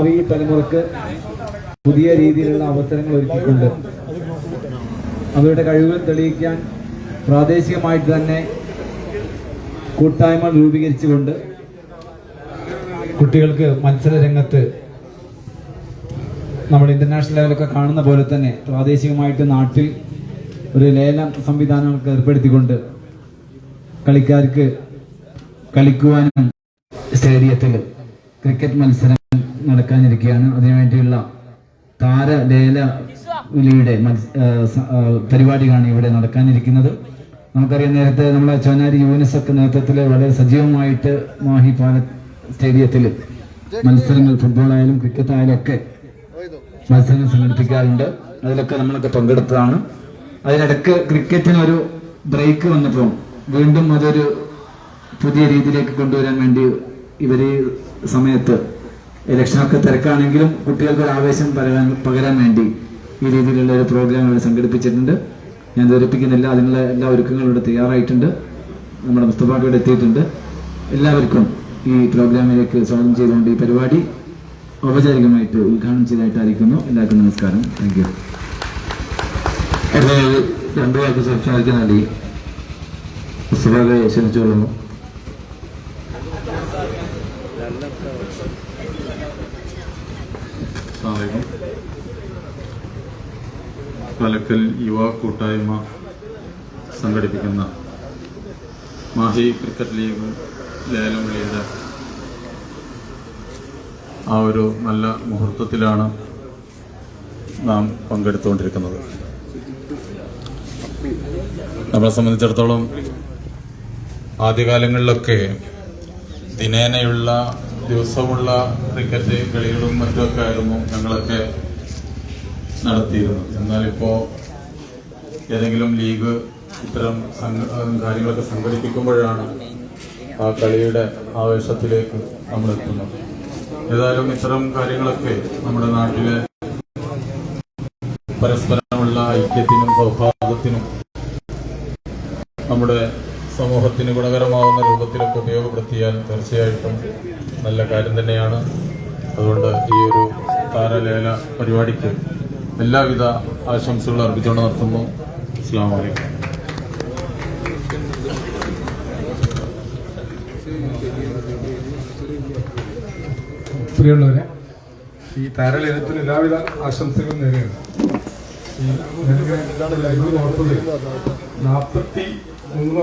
ഭാവി തലമുറക്ക് പുതിയ രീതിയിലുള്ള അവസരങ്ങൾ ഒരുക്കിക്കൊണ്ട് അവരുടെ കഴിവുകൾ തെളിയിക്കാൻ പ്രാദേശികമായിട്ട് തന്നെ കൂട്ടായ്മ രൂപീകരിച്ചുകൊണ്ട് കുട്ടികൾക്ക് മത്സര രംഗത്ത് നമ്മൾ ഇന്റർനാഷണൽ ലെവലൊക്കെ കാണുന്ന പോലെ തന്നെ പ്രാദേശികമായിട്ട് നാട്ടിൽ ഒരു ലേലം സംവിധാനങ്ങൾക്ക് ഏർപ്പെടുത്തിക്കൊണ്ട് കളിക്കാർക്ക് കളിക്കുവാനും സ്റ്റേഡിയത്തിൽ ക്രിക്കറ്റ് മത്സരം നടക്കാനിരിക്കുകയാണ്. അതിനുവേണ്ടിയുള്ള താരലേല വിളിയുടെ പരിപാടിയാണ് ഇവിടെ നടക്കാനിരിക്കുന്നത്. നമുക്കറിയാം, നേരത്തെ നമ്മളെ ചോനാരി യൂനിസൊക്കെ നേതൃത്വത്തിൽ വളരെ സജീവമായിട്ട് മാഹി സ്റ്റേഡിയത്തിൽ മത്സരങ്ങൾ ഫുട്ബോൾ ആയാലും ക്രിക്കറ്റ് ആയാലും ഒക്കെ മത്സരങ്ങൾ സംഘടിപ്പിക്കാറുണ്ട്. അതിലൊക്കെ നമ്മളൊക്കെ പങ്കെടുത്തതാണ്. അതിനിടക്ക് ക്രിക്കറ്റിനൊരു ബ്രേക്ക് വന്നപ്പോൾ വീണ്ടും അതൊരു പുതിയ രീതിയിലേക്ക് കൊണ്ടുവരാൻ വേണ്ടി ഇവര് സമയത്ത് ഇലക്ഷനൊക്കെ തിരക്കാണെങ്കിലും കുട്ടികൾക്ക് ഒരു ആവേശം പകരാൻ വേണ്ടി ഈ രീതിയിലുള്ള ഒരു പ്രോഗ്രാം ഇവിടെ സംഘടിപ്പിച്ചിട്ടുണ്ട്. ഞാൻ ധരിപ്പിക്കുന്നില്ല, അതിനുള്ള എല്ലാ ഒരുക്കങ്ങളും ഇവിടെ തയ്യാറായിട്ടുണ്ട്. നമ്മുടെ മുസ്തഫ ഇവിടെ എത്തിയിട്ടുണ്ട്. എല്ലാവർക്കും ഈ പ്രോഗ്രാമിലേക്ക് സ്വാഗതം ചെയ്തുകൊണ്ട് ഈ പരിപാടി ഔപചാരികമായിട്ട് ഉദ്ഘാടനം ചെയ്തതായിട്ട് അറിയിക്കുന്നു. എല്ലാവർക്കും നമസ്കാരം. Thank you. രണ്ടു വാക്ക് സംസാരിക്കാൻ വേണ്ടി മുസ്തഫയെ ക്ഷണിച്ചുകൊള്ളുന്നു. പാലക്കൽ യുവ കൂട്ടായ്മ സംഘടിപ്പിക്കുന്ന മാഹി ക്രിക്കറ്റ് ലീഗ് ലേലം വിളിയുടെ ആ ഒരു നല്ല മുഹൂർത്തത്തിലാണ് നാം പങ്കെടുത്തുകൊണ്ടിരിക്കുന്നത്. നമ്മളെ സംബന്ധിച്ചിടത്തോളം ആദ്യകാലങ്ങളിലൊക്കെ ദിനേനയുള്ള ദിവസമുള്ള ക്രിക്കറ്റ് കളികളും മറ്റുമൊക്കെ ആയിരുന്നു ഞങ്ങളൊക്കെ നടത്തിയിരുന്നു. എന്നാലിപ്പോൾ ഏതെങ്കിലും ലീഗ് ഇത്തരം കാര്യങ്ങളൊക്കെ സംഘടിപ്പിക്കുമ്പോഴാണ് ആ കളിയുടെ ആവേശത്തിലേക്ക് നമ്മൾ എത്തുന്നത്. ഏതായാലും ഇത്തരം കാര്യങ്ങളൊക്കെ നമ്മുടെ നാട്ടിലെ പരസ്പരമുള്ള ഐക്യത്തിനും സൗഹാർദ്ദത്തിനും നമ്മുടെ സമൂഹത്തിന് ഗുണകരമാവുന്ന രൂപത്തിലൊക്കെ ഉപയോഗപ്പെടുത്തിയാൽ തീർച്ചയായിട്ടും നല്ല കാര്യം തന്നെയാണ്. അതുകൊണ്ട് ഈ ഒരു താരലേല പരിപാടിക്ക് എല്ലാവിധ ആശംസകളും അർപ്പിച്ചുകൊണ്ട് നടത്തുന്നു. അസ്സലാമു അലൈക്കും. പ്രിയമുള്ളവരെ, ഈ താരലേലത്തിന് എല്ലാവിധ ആശംസകളും നേരെയാണ്. ഈ ലൈവ് ഓർത്തത് 43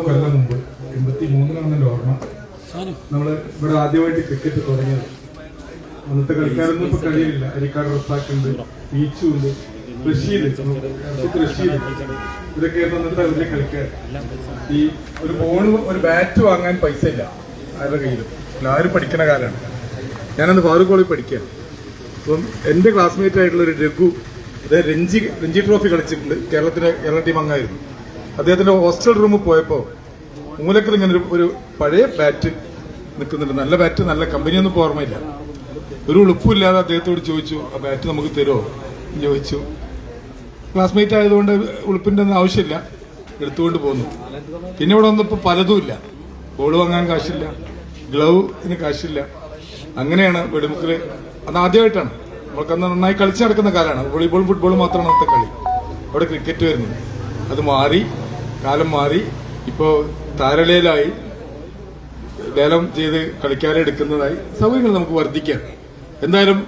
കൊല്ലം മുമ്പ് 83 ഓർമ്മ നമ്മൾ ഇവിടെ ആദ്യമായിട്ട് ക്രിക്കറ്റ് തുടങ്ങിയത്. അന്നത്തെ കളിക്കാരൊന്നും ഇപ്പൊ കഴിയില്ല. അരിക്കാട് റസാഖുണ്ട്, ബീച്ചുണ്ട്, റഷീദ് ഇതൊക്കെയായിരുന്നു അന്നത്തെ വലിയ കളിക്കാർ. ഈ ഒരു ബോൾ ഒരു ബാറ്റ് വാങ്ങാൻ പൈസ ഇല്ല ആരുടെ കയ്യിലും. എല്ലാവരും പഠിക്കുന്ന കാലമാണ്. ഞാനന്ന് ഫാറൂഖ് കോളേജിൽ പഠിക്കുകയാണ്. അപ്പം എൻ്റെ ക്ലാസ്മേറ്റ് ആയിട്ടുള്ള ഒരു രഘു, അദ്ദേഹം രഞ്ജി ട്രോഫി കളിച്ചിട്ടുണ്ട്. കേരള ടീം അംഗമായിരുന്നു. അദ്ദേഹത്തിന്റെ ഹോസ്റ്റൽ റൂമിൽ പോയപ്പോൾ മൂലക്കൽ ഇങ്ങനെ ഒരു പഴയ ബാറ്റ് നിൽക്കുന്നുണ്ട്. നല്ല ബാറ്റ്, നല്ല കമ്പനിയൊന്നും ഇപ്പോൾ ഓർമ്മയില്ല. ഒരു ഉളുപ്പില്ലാതെ അദ്ദേഹത്തോട് ചോദിച്ചു, ആ ബാറ്റ് നമുക്ക് തരുമോ എന്ന് ചോദിച്ചു. ക്ലാസ്മേറ്റ് ആയതുകൊണ്ട് ഉളുപ്പിന്റെ ഒന്നും ആവശ്യമില്ല, എടുത്തുകൊണ്ട് പോന്നു. പിന്നെ ഇവിടെ വന്നപ്പോൾ പലതും ഇല്ല. ബോൾ വാങ്ങാൻ കാശില്ല, ഗ്ലൗവിന് കാശില്ല. അങ്ങനെയാണ് വെടിമുക്കില്. അത് ആദ്യമായിട്ടാണ് നമ്മൾക്കന്ന് നന്നായി കളിച്ചു നടക്കുന്ന കാലമാണ്. വോളിബോൾ ഫുട്ബോൾ മാത്രമാണ് അന്നത്തെ കളി. അവിടെ ക്രിക്കറ്റ് വരുന്നത്. അത് മാറി, കാലം മാറി. ഇപ്പോൾ താരലേലായി, ലേലം ചെയ്ത് കളിക്കാരെ എടുക്കുന്നതായി സൗകര്യങ്ങൾ നമുക്ക് വർദ്ധിക്കാം. എന്തായാലും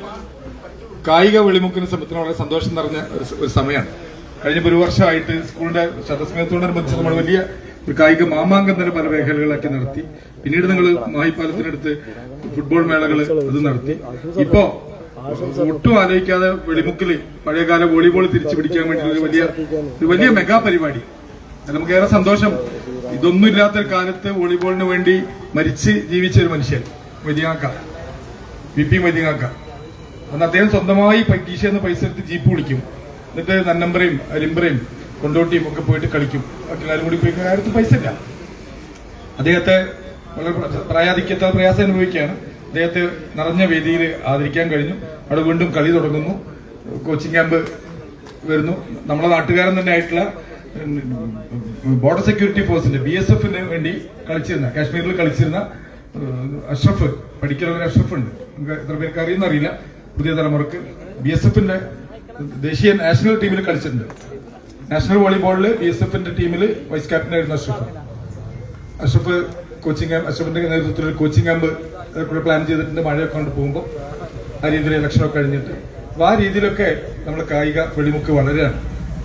കായിക വെളിമുക്കിന് സമയത്തിന് വളരെ സന്തോഷം നിറഞ്ഞ ഒരു സമയമാണ്. കഴിഞ്ഞ ഒരു വർഷമായിട്ട് സ്കൂളിന്റെ ശതസ്മയത്തോടനുബന്ധിച്ച് നമ്മൾ വലിയ ഒരു കായിക മാമാങ്കം തന്നെ പല മേഖലകളിലാക്കി നടത്തി. പിന്നീട് നിങ്ങൾ മാഹിപ്പാലത്തിനടുത്ത് ഫുട്ബോൾ മേളകൾ അത് നടത്തി. ഇപ്പോ ഒട്ടും ആലോചിക്കാതെ വെളിമുക്കിൽ പഴയകാല വോളിബോൾ തിരിച്ചു പിടിക്കാൻ വേണ്ടി ഒരു വലിയ മെഗാ പരിപാടി. നമുക്കേറെ സന്തോഷം. ഇതൊന്നും ഇല്ലാത്തൊരു കാലത്ത് വോളിബോളിന് വേണ്ടി മരിച്ച് ജീവിച്ച ഒരു മനുഷ്യൻ മദിയാക്ക, VP മദിയാക്ക. അന്ന് അദ്ദേഹം സ്വന്തമായി കീശയെന്ന് പൈസ എടുത്ത് ജീപ്പ് വിളിക്കും. എന്നിട്ട് നന്നമ്പറയും അരിമ്പറയും കൊണ്ടോട്ടിയും ഒക്കെ പോയിട്ട് കളിക്കും. എല്ലാവരും കൂടി പോയി. കാര്യത്തിൽ പൈസ ഇല്ല. അദ്ദേഹത്തെ വളരെ പ്രായാധിക്യത്താൽ പ്രയാസം അനുഭവിക്കുകയാണ്. അദ്ദേഹത്തെ നിറഞ്ഞ വേദിയിൽ ആദരിക്കാൻ കഴിഞ്ഞു. അവിടെ വീണ്ടും കളി തുടങ്ങുന്നു. കോച്ചിങ് ക്യാമ്പ് വരുന്നു. നമ്മുടെ നാട്ടുകാരൻ തന്നെ ആയിട്ടുള്ള ബോർഡർ സെക്യൂരിറ്റി ഫോഴ്സിന്റെ BSFന് വേണ്ടി കളിച്ചിരുന്ന, കാശ്മീരിൽ കളിച്ചിരുന്ന അഷ്റഫ്, പഠിക്കുന്ന അഷ്റഫ് ഉണ്ട്. എത്ര പേർക്ക് അറിയുന്നറിയില്ല. പുതിയ തലമുറക്ക് BSFന്റെ ദേശീയ നാഷണൽ ടീമിൽ കളിച്ചിട്ടുണ്ട്. നാഷണൽ വോളിബോളിൽ BSFന്റെ ടീമിൽ വൈസ് ക്യാപ്റ്റനായിരുന്നു അഷ്റഫ് അഷ്റഫിന്റെ നേതൃത്വത്തിൽ ഒരു കോച്ചിങ് ക്യാമ്പ് പ്ലാൻ ചെയ്തിട്ടുണ്ട്. മഴയൊക്കെ കൊണ്ട് പോകുമ്പോൾ ആ രീതിയിൽ ഇലക്ഷനൊക്കെ കഴിഞ്ഞിട്ട് അപ്പോൾ ആ രീതിയിലൊക്കെ നമ്മൾ കായിക വെളിമുക്ക് വളരെയാണ്.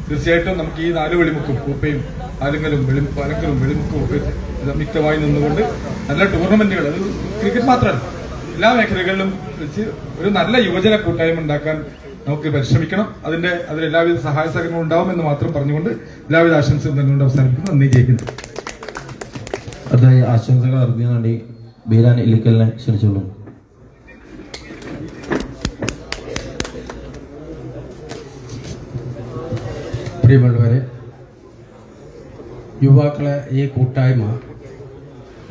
തീർച്ചയായിട്ടും നമുക്ക് ഈ 4 വെളിമുക്കും കൂപ്പയും ആലുങ്ങലും പാലക്കലും വെളിമുക്കും ഒക്കെ സംയുക്തമായി നിന്നുകൊണ്ട് നല്ല ടൂർണമെന്റുകൾ, അത് ക്രിക്കറ്റ് മാത്രമല്ല എല്ലാ മേഖലകളിലും വെച്ച് ഒരു നല്ല യുവജന കൂട്ടായ്മ ഉണ്ടാക്കാൻ നമുക്ക് പരിശ്രമിക്കണം. അതിൽ എല്ലാവിധ സഹായ സഹകരണവും ഉണ്ടാവുമെന്ന് മാത്രം പറഞ്ഞുകൊണ്ട് എല്ലാവിധ ആശംസയും നൽകുകൊണ്ട് അവസാനിപ്പിക്കുന്നു. നന്ദി. ജയിക്കുന്നു. അതായി ആശംസകൾ അറിയിക്കാൻ വേണ്ടി ബീരാൻ ഇല്ലിക്കലിനെ ക്ഷണിച്ചോളൂ. പ്രിയമുള്ളവരെ, യുവാക്കളെ ഈ കൂട്ടായ്മ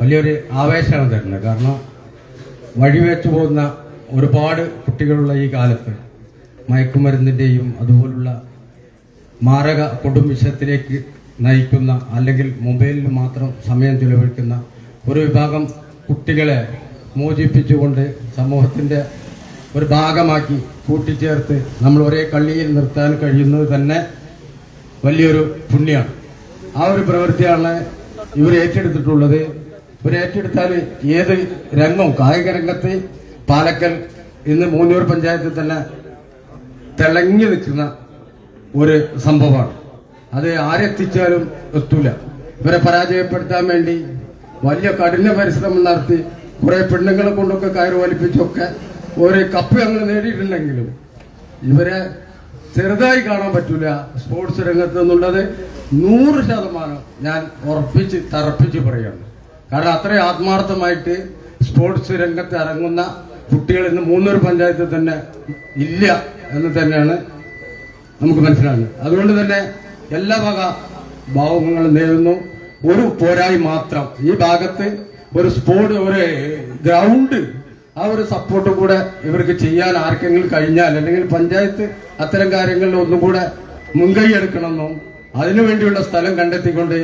വലിയൊരു ആവേശമാണ് തരുന്നത്. കാരണം വഴിവെച്ചു പോകുന്ന ഒരുപാട് കുട്ടികളുള്ള ഈ കാലത്ത് മയക്കുമരുന്നിൻ്റെയും അതുപോലുള്ള മാരക കൊടും വിഷയത്തിലേക്ക് നയിക്കുന്ന, അല്ലെങ്കിൽ മൊബൈലിൽ മാത്രം സമയം ചെലവഴിക്കുന്ന ഒരു വിഭാഗം കുട്ടികളെ മോചിപ്പിച്ചുകൊണ്ട് സമൂഹത്തിൻ്റെ ഒരു ഭാഗമാക്കി കൂട്ടിച്ചേർത്ത് നമ്മൾ ഒരേ കള്ളിയിൽ നിർത്താൻ കഴിയുന്നത് തന്നെ വലിയൊരു പുണ്യമാണ്. ആ ഒരു പ്രവൃത്തിയാണ് ഇവർ ഏറ്റെടുത്തിട്ടുള്ളത്. ഇവർ ഏറ്റെടുത്താൽ ഏത് രംഗവും, കായിക രംഗത്ത് പാലക്കൽ ഇന്ന് മൂന്നൂർ പഞ്ചായത്തിൽ തന്നെ തിളങ്ങി നിൽക്കുന്ന ഒരു സംഭവമാണ്. അത് ആരെത്തിച്ചാലും എത്തൂല. ഇവരെ പരാജയപ്പെടുത്താൻ വേണ്ടി വലിയ കഠിന പരിശ്രമം നടത്തി കുറെ പെണ്ണുങ്ങളെ കൊണ്ടൊക്കെ കയറ് വലിപ്പിച്ചൊക്കെ ഒരു കപ്പ് ഞങ്ങൾ നേടിയിട്ടുണ്ടെങ്കിലും ഇവരെ ചെറുതായി കാണാൻ പറ്റൂല സ്പോർട്സ് രംഗത്ത് എന്നുള്ളത് 100% ഞാൻ തറപ്പിച്ച് പറയുകയാണ്. കാരണം അത്രയും ആത്മാർത്ഥമായിട്ട് സ്പോർട്സ് രംഗത്ത് ഇറങ്ങുന്ന കുട്ടികൾ ഇന്ന് മൂന്നൂർ പഞ്ചായത്തിൽ തന്നെ ഇല്ല എന്ന് തന്നെയാണ് നമുക്ക് മനസ്സിലാകുന്നത്. അതുകൊണ്ട് തന്നെ എല്ലാ വക ഭാവങ്ങളും നേരുന്നു. ഒരു പോരായി മാത്രം ഈ ഭാഗത്ത് ഒരു ഒരു ഗ്രൗണ്ട്, ആ ഒരു സപ്പോർട്ട് കൂടെ ഇവർക്ക് ചെയ്യാൻ ആർക്കെങ്കിലും കഴിഞ്ഞാൽ, അല്ലെങ്കിൽ പഞ്ചായത്ത് അത്തരം കാര്യങ്ങളിൽ ഒന്നും കൂടെ മുൻകൈ എടുക്കണമെന്നും അതിനുവേണ്ടിയുള്ള സ്ഥലം കണ്ടെത്തിക്കൊണ്ട്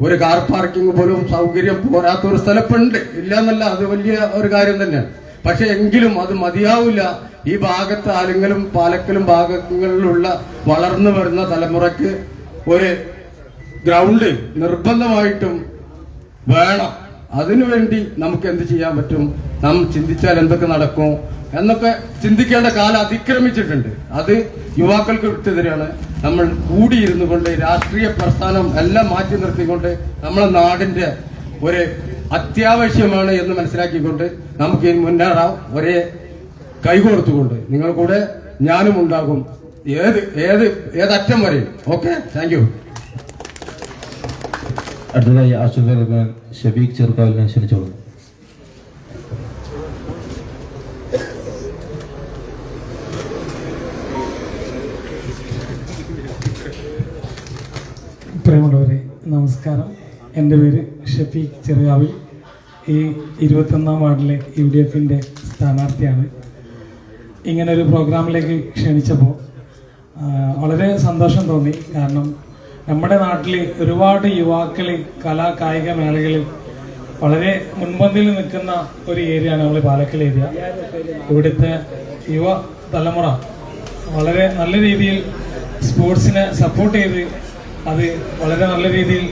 ഒരു കാർ പാർക്കിംഗ് പോലും സൗകര്യം പോരാത്തൊരു സ്ഥലപ്പുണ്ട്, ഇല്ല എന്നല്ല, അത് വലിയ ഒരു കാര്യം തന്നെയാണ്. പക്ഷെ എങ്കിലും അത് മതിയാവില്ല. ഈ ഭാഗത്ത് ആലുങ്ങലും പാലക്കലും ഭാഗങ്ങളിലുള്ള വളർന്നു വരുന്ന തലമുറയ്ക്ക് ഒരു ഗ്രൗണ്ട് നിർബന്ധമായിട്ടും വേണം. അതിനുവേണ്ടി നമുക്ക് എന്ത് ചെയ്യാൻ പറ്റും, നാം ചിന്തിച്ചാൽ എന്തൊക്കെ നടക്കും എന്നൊക്കെ ചിന്തിക്കേണ്ട കാലം അതിക്രമിച്ചിട്ടുണ്ട്. അത് യുവാക്കൾക്ക് വിട്ടുതരാണ്. നമ്മൾ കൂടിയിരുന്നു കൊണ്ട് രാഷ്ട്രീയ പ്രസ്ഥാനം എല്ലാം മാറ്റി നിർത്തിക്കൊണ്ട് നമ്മളെ നാടിന്റെ ഒരു അത്യാവശ്യമാണ് എന്ന് മനസ്സിലാക്കിക്കൊണ്ട് നമുക്ക് മുന്നേറാം. ഒരേ കൈകോർത്തുകൊണ്ട് നിങ്ങൾ കൂടെ ഞാനും ഉണ്ടാകും, ഏതറ്റം വരെയും. Okay, thank U. അടുത്തതായി ആശംസകൾ ഷഫീഖ് ചെറുക്കാവിലിനെ ക്ഷണിച്ചോളൂ. പ്രിയമുള്ളവരെ, നമസ്കാരം. എൻ്റെ പേര് ഷഫീഖ് ചെറുകാവിൽ. ഈ 21ാം വാർഡിലെ UDFന്റെ സ്ഥാനാർത്ഥിയാണ്. ഇങ്ങനൊരു പ്രോഗ്രാമിലേക്ക് ക്ഷണിച്ചപ്പോൾ വളരെ സന്തോഷം തോന്നി. കാരണം നമ്മുടെ നാട്ടിൽ ഒരുപാട് യുവാക്കൾ കലാ കായിക മേളകളിൽ വളരെ മുൻപന്തിയിൽ നിൽക്കുന്ന ഒരു ഏരിയയാണ് നമ്മൾ പാലക്കൽ ഏരിയ. ഇവിടുത്തെ യുവ തലമുറ വളരെ നല്ല രീതിയിൽ സ്പോർട്സിനെ സപ്പോർട്ട് ചെയ്ത് അത് വളരെ നല്ല രീതിയിൽ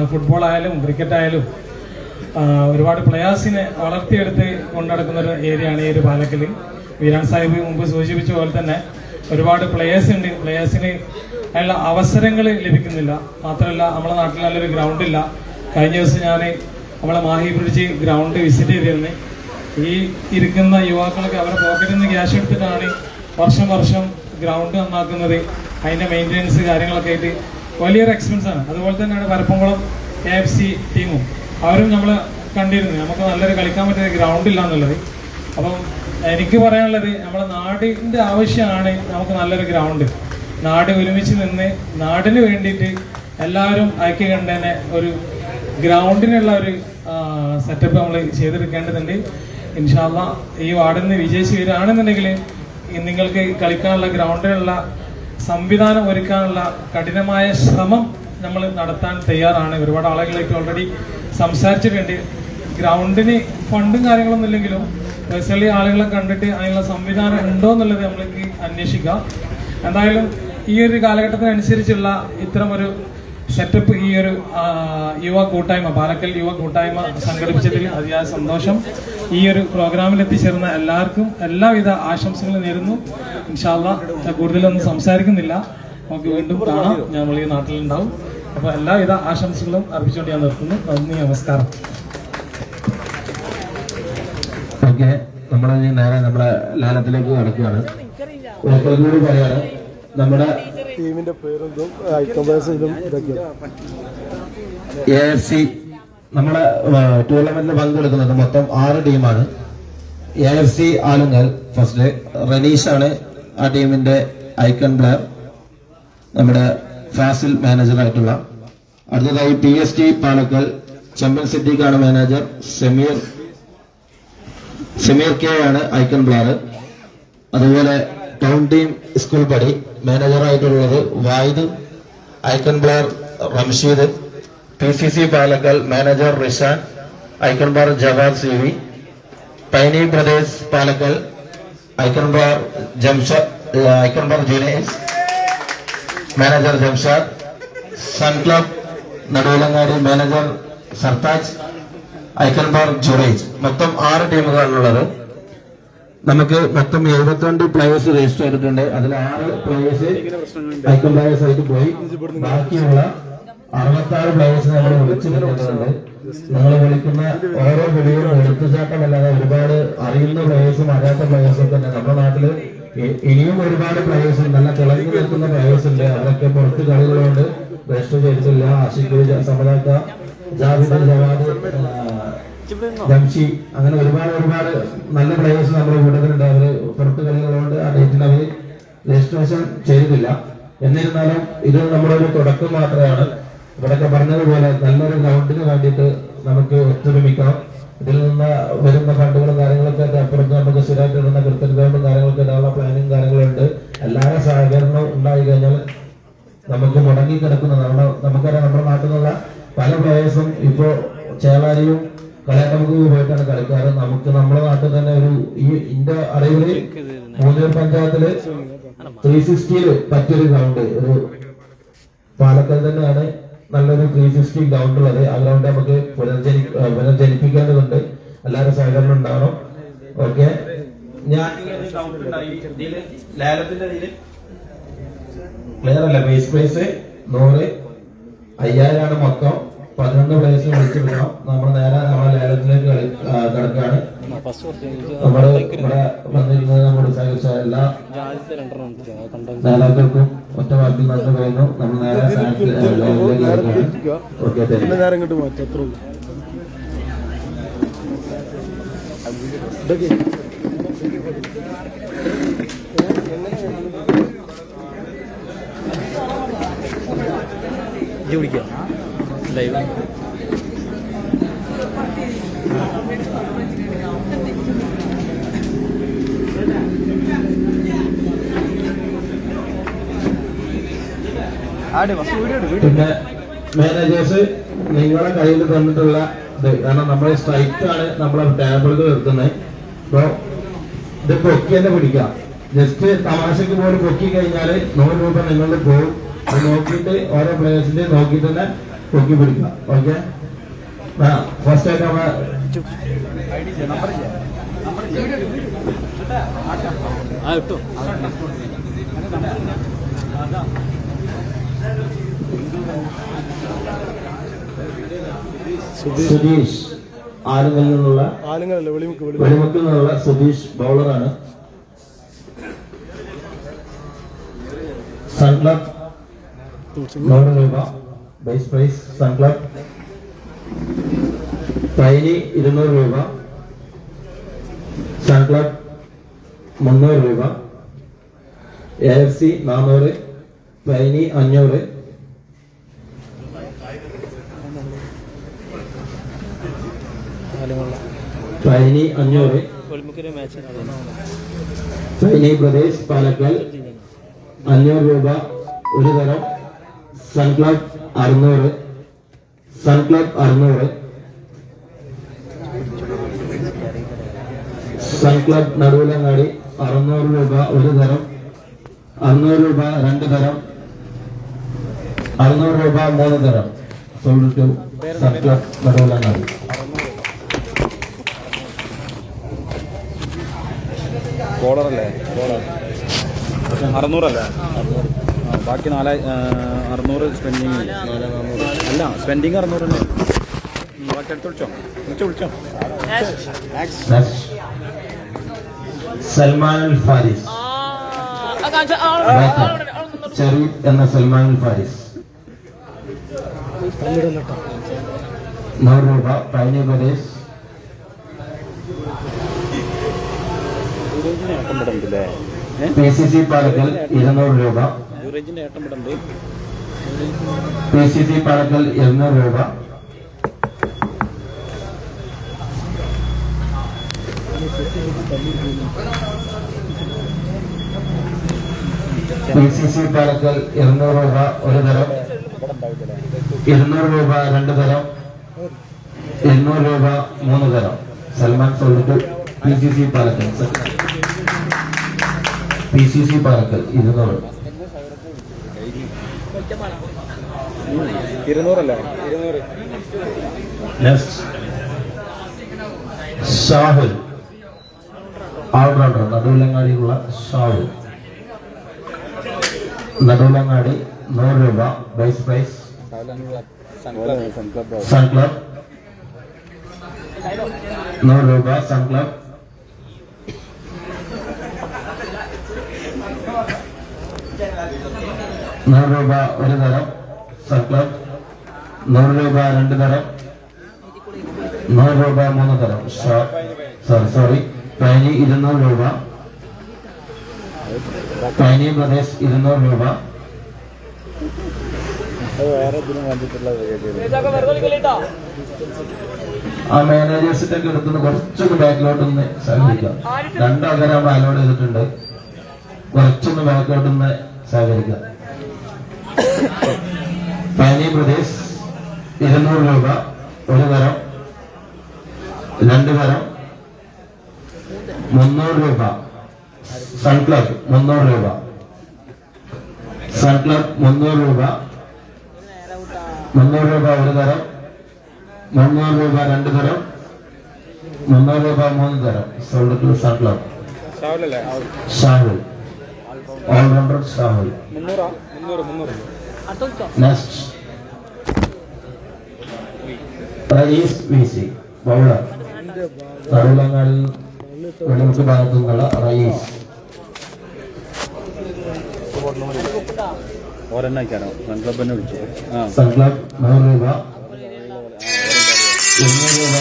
ഫുട്ബോൾ ആയാലും ക്രിക്കറ്റ് ആയാലും ഒരുപാട് പ്ലെയേഴ്സിനെ വളർത്തിയെടുത്ത് കൊണ്ടുനടക്കുന്ന ഒരു ഏരിയയാണ് ഈ ഒരു പാലക്കൽ. വീരാൻ സാഹിബ് മുമ്പ് സൂചിപ്പിച്ച പോലെ തന്നെ ഒരുപാട് പ്ലെയേഴ്സ് ഉണ്ട്. പ്ലെയേഴ്സിന് അതിനുള്ള അവസരങ്ങൾ ലഭിക്കുന്നില്ല. മാത്രമല്ല, നമ്മുടെ നാട്ടിൽ നല്ലൊരു ഗ്രൗണ്ട് ഇല്ല. കഴിഞ്ഞ ദിവസം ഞാൻ നമ്മളെ മാഹി ബ്രിഡ്ജ് ഗ്രൗണ്ട് വിസിറ്റ് ചെയ്തിരുന്നു. ഈ ഇരിക്കുന്ന യുവാക്കളൊക്കെ അവരുടെ പോക്കറ്റിൽ നിന്ന് ക്യാഷ് എടുത്തിട്ടാണ് വർഷം ഗ്രൗണ്ട് നന്നാക്കുന്നത്. അതിന്റെ മെയിൻ്റെനൻസ് കാര്യങ്ങളൊക്കെ ആയിട്ട് വലിയൊരു എക്സ്പെൻസ് ആണ്. അതുപോലെ തന്നെയാണ് പരപ്പംകുളം AFC ടീമും അവരും നമ്മൾ കണ്ടിരുന്നു. നമുക്ക് നല്ലൊരു കളിക്കാൻ പറ്റിയ ഗ്രൗണ്ട് ഇല്ല എന്നുള്ളത്. അപ്പം എനിക്ക് പറയാനുള്ളത്, നമ്മുടെ നാടിന്റെ ആവശ്യമാണ് നമുക്ക് നല്ലൊരു ഗ്രൗണ്ട്. നാട് ഒരുമിച്ച് നിന്ന് നാടിന് വേണ്ടിയിട്ട് എല്ലാവരും ഐക്യകണ്ഠേന ഒരു ഗ്രൗണ്ടിനുള്ള ഒരു സെറ്റപ്പ് നമ്മൾ ചെയ്തെടുക്കേണ്ടതുണ്ട്. ഇൻഷാ അല്ലാഹ് ഈ വാർഡിൽ നിന്ന് വിജയിച്ച് വരികയാണെന്നുണ്ടെങ്കിൽ നിങ്ങൾക്ക് കളിക്കാനുള്ള ഗ്രൗണ്ടിനുള്ള സംവിധാനം ഒരുക്കാനുള്ള കഠിനമായ ശ്രമം നമ്മൾ നടത്താൻ തയ്യാറാണ്. ഒരുപാട് ആളുകളായിട്ട് ഓൾറെഡി സംസാരിച്ചിട്ടുണ്ട്. ഗ്രൗണ്ടിന് ഫണ്ടും കാര്യങ്ങളൊന്നും ഇല്ലെങ്കിലും പേഴ്സണലി ആളുകളെ കണ്ടിട്ട് അതിനുള്ള സംവിധാനം ഉണ്ടോ എന്നുള്ളത് നമ്മൾക്ക് അന്വേഷിക്കാം. എന്തായാലും ഈ ഒരു കാലഘട്ടത്തിനനുസരിച്ചുള്ള ഇത്തരം ഒരു സെറ്റപ്പ് ഈ ഒരു യുവ കൂട്ടായ്മ, പാലക്കൽ യുവ കൂട്ടായ്മ സംഘടിപ്പിച്ചതിൽ അതിയായ സന്തോഷം. ഈ ഒരു പ്രോഗ്രാമിൽ എത്തിച്ചേർന്ന എല്ലാവർക്കും എല്ലാവിധ ആശംസകളും നേരുന്നു. ഇൻഷാ അല്ലാഹ് കൂടുതലൊന്നും സംസാരിക്കുന്നില്ല, നമുക്ക് വീണ്ടും കാണാം. നമ്മൾ ഈ നാട്ടിലുണ്ടാവും. അപ്പോൾ എല്ലാവിധ ആശംസകളും അർപ്പിച്ചുകൊണ്ട് ഞാൻ നിർത്തുന്നു. നന്ദി, നമസ്കാരം. ഓക്കെ, നമ്മൾ നേരെ നമ്മുടെ ലേലത്തിലേക്ക് കടക്കുകയാണ്. ഒരിക്കൽ കൂടി പറയാണ്, നമ്മുടെ ടീമിന്റെ പേരെന്തും ഐക്യബേസിലും ഇതൊക്കെയാണ്. AFC നമ്മുടെ ടൂർണമെന്റിൽ പങ്കെടുക്കുന്നത് മൊത്തം 6 ടീമാണ്. AFC ആലുങ്ങൽ ഫസ്റ്റ് റനീഷാണ് ആ ടീമിന്റെ ഐക്കൺ പ്ലെയർ, നമ്മുടെ ഫാസിൽ മാനേജറായിട്ടുള്ള. അടുത്തതായി PSG പാലക്കൽ ചെമ്പൻ സിദ്ദീഖാണ് മാനേജർ, സമീർ കെ ആണ് ഐക്കൺ പ്ലെയർ. അതുപോലെ ടൗൺ ടീം സ്കൂൾ പടി മാനേജറായിട്ടുള്ളത് Wahid, icon player Ramsheed. PCC Palakkal manager Rishan, icon player Jawad CV. Paini brothers Palakkal icon player Junais, manager Jamshad. Sun club Naduvilangadi manager Sartaj, icon player Juraij. മൊത്തം 6 ടീമുകളാണുള്ളത്. നമുക്ക് മൊത്തം 72 പ്ലേയേഴ്സ് രജിസ്റ്റർ ചെയ്തിട്ടുണ്ട്. അതിൽ 6 പ്ലേയേഴ്സ് ഐക്കൺ പ്ലേയേഴ്സ് ആയിട്ട് പോയി. ബാക്കിയുള്ള 66 പ്ലേയേഴ്സ് നമ്മൾ വിളിച്ചു കിട്ടുന്നുണ്ട്. നമ്മൾ വിളിക്കുന്ന ഓരോ വിളിയും എടുത്തുചാട്ടമല്ലാതെ ഒരുപാട് അറിയുന്ന പ്ലേയേഴ്സും അറിയാത്ത പ്ലേയേഴ്സും തന്നെ നമ്മുടെ നാട്ടില് ഇനിയും ഒരുപാട് പ്ലേയേഴ്സ്, നല്ല തിളങ്ങി നിൽക്കുന്ന പ്ലേയേഴ്സ് ഉണ്ട്. അവരൊക്കെ പുറത്ത് കളികളുകൊണ്ട് രജിസ്റ്റർ ചെയ്തിട്ടില്ല. ആഷിഖ്, സമദാക്ക, ജാവിദ്, ജവാദ്, ജംഷി, അങ്ങനെ ഒരുപാട് നല്ല പ്ലേയേഴ്സ് നമ്മുടെ കൂട്ടത്തിലുണ്ട്. അവര് പുറത്ത് കളികളുകൊണ്ട് ആ ഡേറ്റിൽ അവർ രജിസ്ട്രേഷൻ ചെയ്തിട്ടില്ല. എന്നിരുന്നാലും ഇത് നമ്മുടെ ഒരു തുടക്കം മാത്രമാണ്. ഇവിടെയൊക്കെ പറഞ്ഞതുപോലെ നല്ലൊരു ഗ്രൗണ്ടിന് വേണ്ടിയിട്ട് നമുക്ക് ഒത്തൊരുമിക്കണം. ഇതിൽ നിന്ന് വരുന്ന ഫണ്ടുകളും കാര്യങ്ങളൊക്കെ അപ്പുറത്ത് നമുക്ക് സ്ഥിരമായിട്ട് ഇടുന്ന ക്രിക്കറ്റ് ഗ്രൗണ്ടും കാര്യങ്ങളൊക്കെ ഇടാനുള്ള പ്ലാനിങ് കാര്യങ്ങളുണ്ട്. എല്ലാവരും സഹകരണം ഉണ്ടായി കഴിഞ്ഞാൽ നമുക്ക് മുടങ്ങി കിടക്കുന്ന നമുക്കറിയാം, നമ്മുടെ നാട്ടിൽ നിന്നുള്ള പല പ്ലേയേഴ്സും ഇപ്പോ ചേളാരിയും കലാക്കമുക്ക് പോയിട്ടാണ് കളിക്കാറ്. നമുക്ക് നമ്മുടെ നാട്ടിൽ തന്നെ ഈ ഇന്ത്യ അറിവില് മൂന്നൂർ പഞ്ചായത്തില് 360 പറ്റിയൊരു ഗ്രൗണ്ട് ഒരു പാലക്കാട് തന്നെയാണ് നല്ലൊരു 360 ഗ്രൗണ്ട് ഉള്ളത്. ആ ഗ്രൗണ്ട് നമുക്ക് പുനർജനിപ്പിക്കേണ്ടതുണ്ട്. എല്ലാവരും സഹകരണം ഉണ്ടാവണം. ഓക്കെ, ഞാൻ ലേലത്തിന്റെ ക്ലിയർ അല്ല. ബേസ് പ്രൈസ് 100, 5000 മൊത്തം. 11 പ്ലേയേഴ്സ് വിളിച്ചു വിടണം. നമ്മൾ നേരെ നമ്മളെ ലേലത്തിലേക്ക് കിടക്കുകയാണ്. നമ്മള് ഇവിടെ വന്നിരുന്നത് നമ്മുടെ സഹകരിച്ച എല്ലാ നേതാക്കൾക്കും ഒറ്റ വാർത്ത നന്ദി പറയുന്നു. നമ്മൾ നേരെ പിന്നെ നേരം ഇങ്ങോട്ട് മാറ്റി അത്ര വിളിക്കാം ലൈവ്. പിന്നെ മാനേജേഴ്സ് നിങ്ങളുടെ കയ്യിൽ തന്നിട്ടുള്ള ഇത്, കാരണം നമ്മൾ സ്ട്രൈറ്റ് ആണ് നമ്മളെ ടേബിളിൽ നിർത്തുന്നത്. അപ്പൊ ഇത് പൊക്കി തന്നെ പിടിക്കാം. ജസ്റ്റ് തമാശക്ക് പോലും പൊക്കി കഴിഞ്ഞാൽ 100 രൂപ നിങ്ങളിൽ പോകും. അത് നോക്കിയിട്ട് ഓരോ പ്ലേയേഴ്സിന്റെ നോക്കിയിട്ട് തന്നെ പൊക്കി പിടിക്കാം. ഓക്കെ, ഫസ്റ്റ് ആയിട്ട് നമ്മളെ സുധീഷ് ആലുങ്ങലിൽ നിന്നുള്ള വെളിമുക്കിൽ നിന്നുള്ള സുധീഷ് ബൗളറാണ്. സൺ ക്ലബ് 100 രൂപ base price. Sun club Paini 200 രൂപ. സൺ ക്ലബ് 300 രൂപ. AFC 400, പൈനി 500. പൈനി 500. പൈനി ബ്രദേഴ്സ് പാലക്കൽ 500 രൂപ ഒരു തരം. Sun club 600. Sun club 600. Sun club Naduvilangadi 600 രൂപ ഒരു തരം, 600 രൂപ രണ്ട് തരം, 600 രൂപ മൂന്ന് തരം. Sold to sun club Naduvilangadi. കോളറല്ലേ? കോളർ 600 ബാക്കി 600 സ്പെൻഡിങ് അല്ല, സ്പെൻഡിങ് 600 ഉണ്ട്. ബാക്കി അടുത്ത് വിളിച്ചോ. സൽമാൻ അൽ ഫാരിസ്, ചെറി എന്ന സൽമാൻ അൽ ഫാരിസ് 100 രൂപ. പൈനി പ്രദേശ് PCC പാലക്കൽ 200 രൂപ. PCC പാലക്കൽ 200 രൂപ. PCC പാലക്കൽ 200 രൂപ ഒരു തരം, 200 രൂപ രണ്ട് തരം, 200 രൂപ മൂന്ന് തരം. Salman sold PCC Palakkal. PCC Palakkal 200. 200. Next Shahul, all-rounder, നടുവിലങ്ങാടിയുള്ള ഷാഹുൽ. നടുവിലങ്ങാടി 100 രൂപ ബേസ് പ്രൈസ്. സൺ ക്ലബ് 100 രൂപ. സൺ ക്ലബ് 100 രൂപ ഒരു തരം. സൺ ക്ലബ് 100 രൂപ രണ്ട് തരം, 100 രൂപ മൂന്ന് തരം. സോറി പൈനി 200 രൂപ. പൈനി പ്രദേശ് 200 രൂപ. ആ മാനേജേഴ്സിന്റെ ഒക്കെ എടുക്കുന്ന കുറച്ചൊന്ന് ബാക്കിലോട്ടൊന്ന് സഹകരിക്കാം. രണ്ടാൾക്കാരാകുമ്പോൾ അലോഡ് ചെയ്തിട്ടുണ്ട്. കുറച്ചൊന്ന് ബാക്കിലോട്ടൊന്ന് സഹകരിക്കാം. പൈനി പ്രദേശ് 200 രൂപ ഒരു തരം, രണ്ട് തരം, 300 രൂപ. സൺ ക്ലബ് 300 രൂപ. സൺ ക്ലബ് 300 രൂപ. 300 രൂപ ഒരു തരം, 300 രൂപ രണ്ട് തരം, 300 രൂപ മൂന്ന് തരം. Sold to sun Club. Shahul, all-rounder Shahul. Next Rayees VC, bowler, നടുവിലങ്ങാടിൽ വെളിമുക്ക് ഭാഗത്തു നിന്നുള്ള റയീസ്. സൺ ക്ലബ് 100 രൂപ. 200 രൂപ.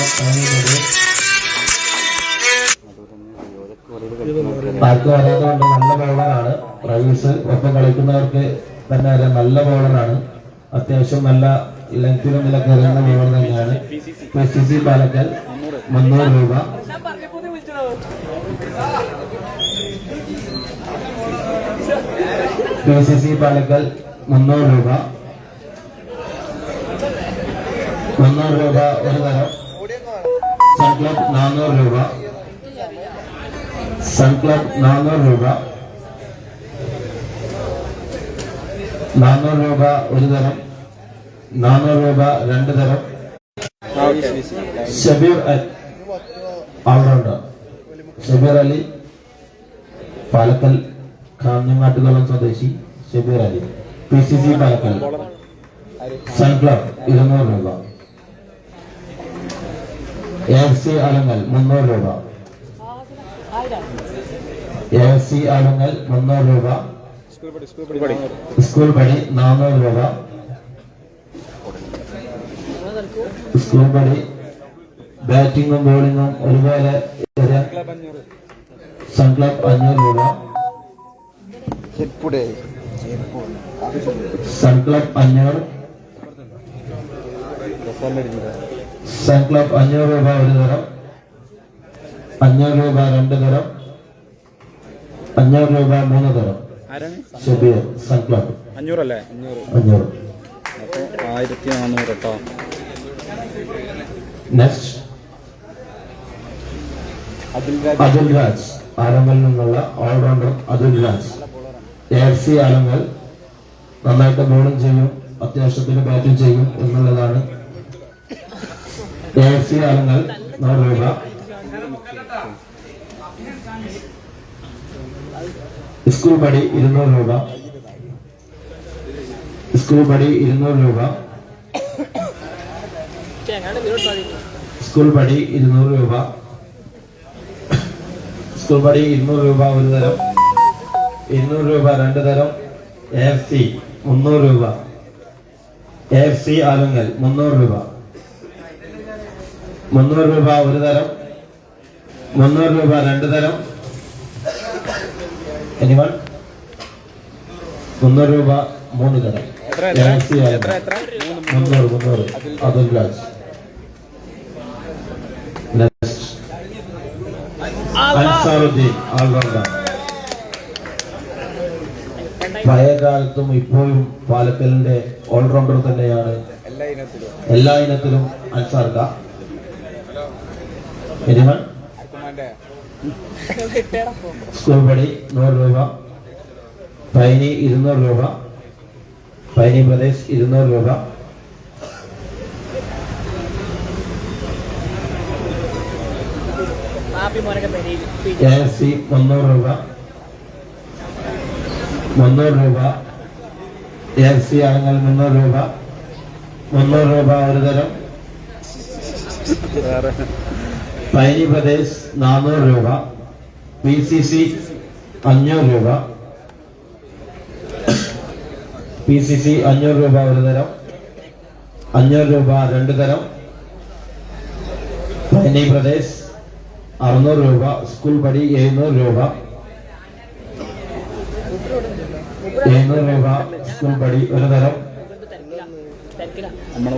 ആർക്ക് വരാത്തതുകൊണ്ട് നല്ല ബൗളറാണ് റയീസ്. ഒപ്പം കളിക്കുന്നവർക്ക് തന്നെ അറിയാം, നല്ല ബൗളറാണ്. അത്യാവശ്യം നല്ല ലെങ്തിലും ഇതിലൊക്കെ എറിയുന്ന ബൗളർ തന്നെയാണ്. PCC പാലക്കൽ 300 രൂപ. PCC പാലക്കൽ 300 രൂപ. 300 രൂപ ഒരു തരം. സൺ ക്ലബ് 400 രൂപ. സൺ ക്ലബ് 400 രൂപ. 400 രൂപ ഒരു തരം, 400 രൂപ രണ്ട് തരം. ഷബീർ ഓൾറൗണ്ടർ, ഷബീർ അലി, പാലക്കൽ കാഞ്ഞങ്ങാട്ടുകുളം സ്വദേശി Shabeer Ali. PCC Palakkal. Sun club 200 രൂപ. AFC ആലങ്ങൽ 300 രൂപ. AFC ആലങ്ങൽ 300 രൂപ. സ്കൂൾ പടി 400 രൂപ. സ്കൂൾ പടി ബാറ്റിങ്ങും ബോളിങ്ങും ഒരുപോലെ. സൺ ക്ലബ് 500 രൂപ. Sun club 500. സൺ ക്ലബ് 500 രൂപ ഒരു തരം, 500 രൂപ രണ്ട് തരം, 500 രൂപ മൂന്ന് തരം. ഷബീർ, സൺ ക്ലബ് 500 അല്ലേ? 500. 1400 കേട്ടോ. നെക്സ്റ്റ് അതുൽ രാജ് ആലങ്കൽ നിന്നുള്ള ഓൾറൗണ്ടർ അതുൽ രാജ്. AFC ആലങ്കൽ നന്നായിട്ട് ബോളിംഗ് ചെയ്യും, അത്യാവശ്യത്തിന് ബാറ്റിംഗ് ചെയ്യും എന്നുള്ളതാണ്. AFC ആലങ്കൽ 100 രൂപ. സ്കൂൾ പടി 200 രൂപ. സ്കൂൾ പടി 200 രൂപ. സ്കൂൾ പടി 200 രൂപ. സ്കൂൾ പടി 200 രൂപ ഒരു തരം. 200 രൂപ രണ്ട് തരം. AFC 300 രൂപ. AFC ആലങ്കൽ 300 രൂപ. 300 രൂപ ഒരു തരം. 300 രൂപ രണ്ട് തരം. എനിവൺ? 300 രൂപ 3 തരം. AFC ആലങ്കൽ 300 അതുൽ രാജ്. അൻസാറുദ്ദീൻ ഓൾറൗണ്ടർ. പഴയ കാലത്തും ഇപ്പോഴും പാലക്കലിന്റെ ഓൾറൗണ്ടർ തന്നെയാണ്. എല്ലാ ഇനത്തിലും അൻസാർക്ക. സ്കൂൾ പടി 100 രൂപ. പൈനി 200 രൂപ. പൈനി പ്രദേശ് 200 രൂപ. AFC 300 രൂപ. 300 രൂപ. AFC ആണെങ്കിൽ 300 രൂപ. 300 രൂപ ഒരു തരം. പൈനി പ്രദേശ് 400 രൂപ. PCC 500 രൂപ. PCC 500 രൂപ ഒരു തരം. 500 രൂപ രണ്ട് തരം. പൈനി പ്രദേശ് 600 രൂപ. സ്കൂൾ പടി 700 രൂപ. 700 രൂപ സ്കൂൾ പടി ഒരു തരം.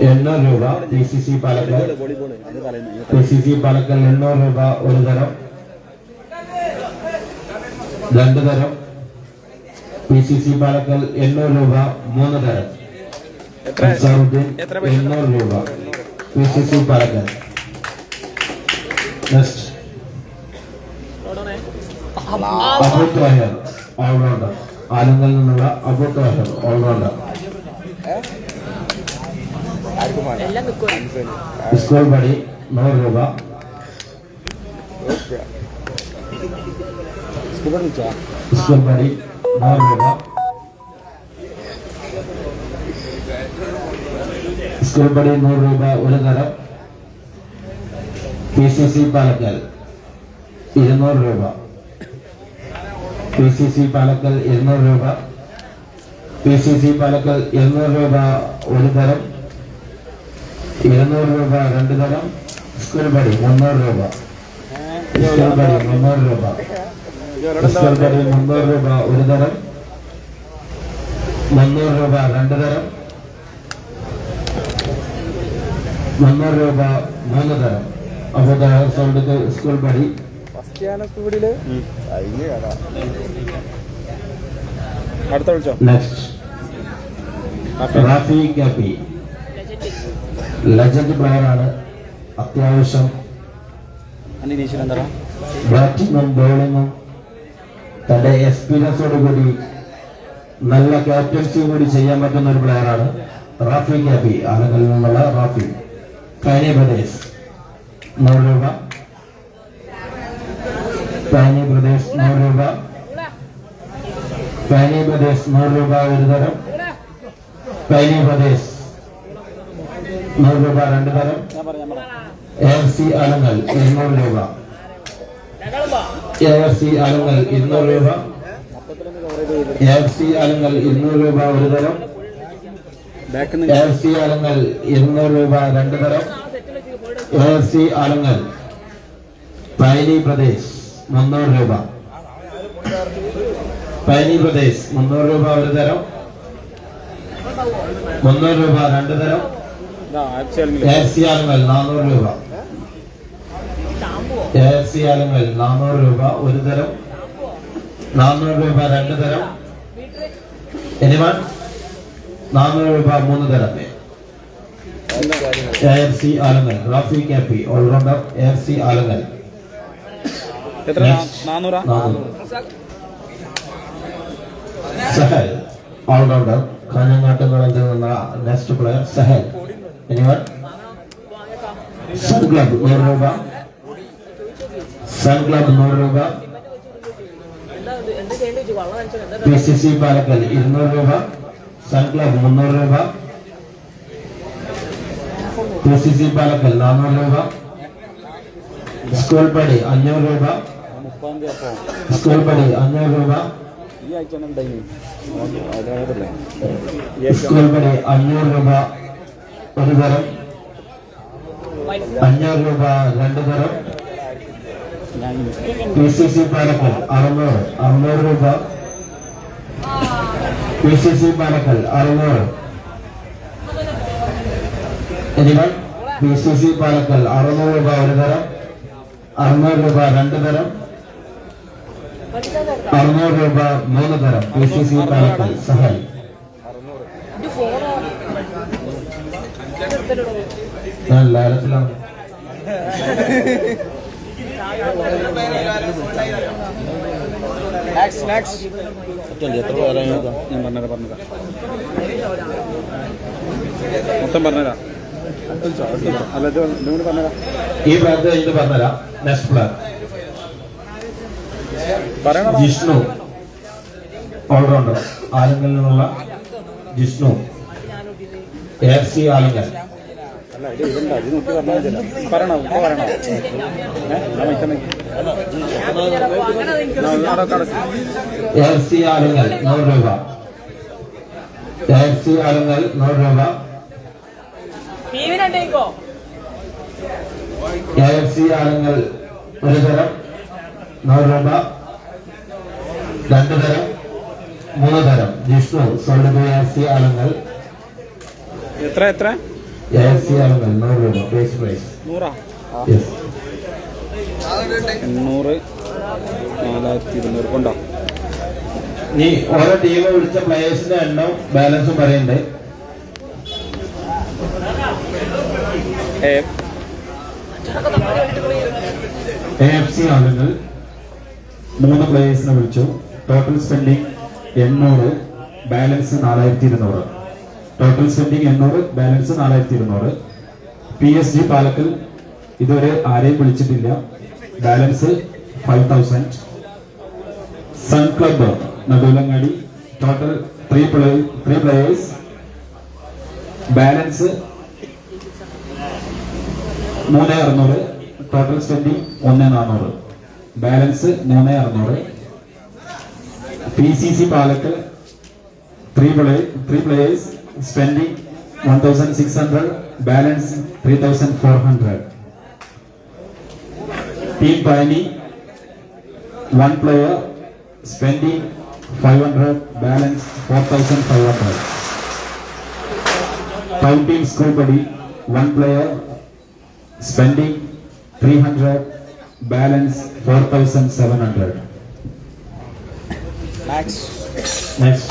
800 രൂപ. PCC പാലക്കൽ 800 രൂപ ഒരു തരം. രണ്ട് തരം. PCC പാലക്കൽ 800 രൂപ 3 തരം. 800 രൂപ PCC Palakkal. Next Abu Thahir allrounder. Alangal നിന്നുള്ള അബു താഹിർ ഓൾറൗണ്ടർ. സ്കൂൾ പടി 100 രൂപ. സ്കൂൾ പടി 100 രൂപ. സ്കൂൾ പടി 100 രൂപ ഒരു തരം. PCC പാലക്കൽ 200 രൂപ. PCC പാലക്കൽ 200 രൂപ. PCC പാലക്കൽ 200 രൂപ ഒരു തരം. 200 രൂപ രണ്ട് തരം. സ്കൂൾ പടി 300 രൂപ. സ്കൂൾ പടി 300 രൂപ. സ്കൂൾ പടി 300 രൂപ ഒരു തരം. 300 രൂപ രണ്ട് തരം. 300 രൂപ 3 തരം. അബു താഹിർ സൗണ്ടിക്ക് സ്കൂൾ പടി. നെക്സ്റ്റ് റാഫി കാപ്പി. ലെജൻഡ് പ്ലെയർ ആണ്. അത്യാവശ്യം ബാറ്റിങ്ങും ബോളിങ്ങും തന്റെ എക്സ്പീരിയൻസോട് കൂടി നല്ല ക്യാപ്റ്റൻസിയും കൂടി ചെയ്യാൻ പറ്റുന്ന ഒരു പ്ലെയർ ആണ് റാഫി കാപ്പി. ആലങ്കൽ നിന്നുള്ള റാഫി. പൈനി പ്രദേശ് 100 രൂപ. പൈനി പ്രദേശ് 100 രൂപ. പൈനി പ്രദേശ് 100 രൂപ ഒരു തരം. പൈനി പ്രദേശ് 100 രൂപ രണ്ട് തരം. AFC ആലങ്കൽ 200 രൂപ. AFC ആലങ്കൽ 200 രൂപ. AFC ആലങ്കൽ 200 രൂപ ഒരു തരം. AFC ആലങ്കൽ 200 രൂപ രണ്ട് തരം. AFC ആലങ്കൽ പൈനി പ്രദേശ് 300 രൂപ. പൈനി പ്രദേശ് 300 രൂപ ഒരു തരം. 300 രൂപ രണ്ട് തരം. AFC ആലങ്കൽ 400 രൂപ. AFC ആലങ്കൽ 400 രൂപ ഒരു തരം. 400 രൂപ രണ്ട് തരം. എനിവൺ? 400 രൂപ 3 തരം. AFC ആലങ്കൽ റാഫി കാപ്പി ഓൾറൗണ്ടർ. AFC ആലങ്കൽ എത്ര 400? സഹൽ ഓൾറൗണ്ടർ കാഞ്ഞങ്ങാട്ട് കളത്തിൽ നിന്ന next player Sahal. Anyone? Sun club 100 രൂപ. സൺ ക്ലബ് 100 രൂപ. PCC പാലക്കൽ 200 രൂപ. സൺ ക്ലബ് 300 രൂപ. PCC പാലക്കൽ 400 രൂപ. സ്കൂൾ പടി 500 രൂപ. സ്കൂൾ പടി 500 രൂപ. ഈ ആഴ്ച എന്തായി? സ്കൂൾ പടി 500 രൂപ ഒരു തരം. 500 രൂപ 2 തരം. PCC പാലക്കൽ 600 രൂപ. PCC Palakkal 600. Anyone? PCC Palakkal 600 രൂപ ഒരു തരം. 600 രൂപ 2 തരം. 600 രൂപ 3 തരം. PCC പാലക്കൽ സഹൽ. ഞാൻ ലാലത്തിലാണ്. എത്ര പേരാ? ഞാൻ പറഞ്ഞുതരാം മൊത്തം പറഞ്ഞുതരാം. അല്ല ഇതും കൂടി പറഞ്ഞുതരാം. ഈ പ്രാർത്ഥന ഇത് പറഞ്ഞുതരാം. നെക്സ്റ്റ് പ്ലെയർ പറയണോ? ജിഷ്ണു ഓൾറൗണ്ടർ ആലങ്കലിൽ നിന്നുള്ള ജിഷ്ണു. AFC ആലങ്കൽ. അല്ല ഇത് ഇതുണ്ട്. ഇത് നോക്കി പറഞ്ഞാൽ പറയണോ? ഇപ്പൊ പറയണോ? AFC ആലങ്കൽ 100 രൂപ. AFC ആലങ്കൽ 100 രൂപ. AFC ആലങ്കൽ ഒരു തരം 100 രൂപ. 2 തരം 3 തരം. Jishnu sold by AFC Alangal. എത്ര എത്ര? AFC ആലങ്കൽ 100 രൂപ. Base price 100. യെസ്. 800 4200 കൊണ്ടോ? നീ ഓരോ ടീം വിളിച്ച പ്ലേയേഴ്സിന്റെ എണ്ണം ബാലൻസും പറയുന്നുണ്ട്. AFC ആളുകൾ 3 പ്ലേയേഴ്സിനെ വിളിച്ചു. Total spending 800, balance 4200. Total spending 800, balance 4200. PSG Palakkal ഇതുവരെ ആരെയും വിളിച്ചിട്ടില്ല. Balance 5000. Sun club Naduvilangadi total 3 players. Balance 3600. Total spending 1400. Balance 3600. PCC Palakkal 3 players. Spending 1600. Balance 3400. Team Pazhani 1 player. Spending 500, balance 4500. Town team school buddy 1 player. Spending 300, balance 4700. Next.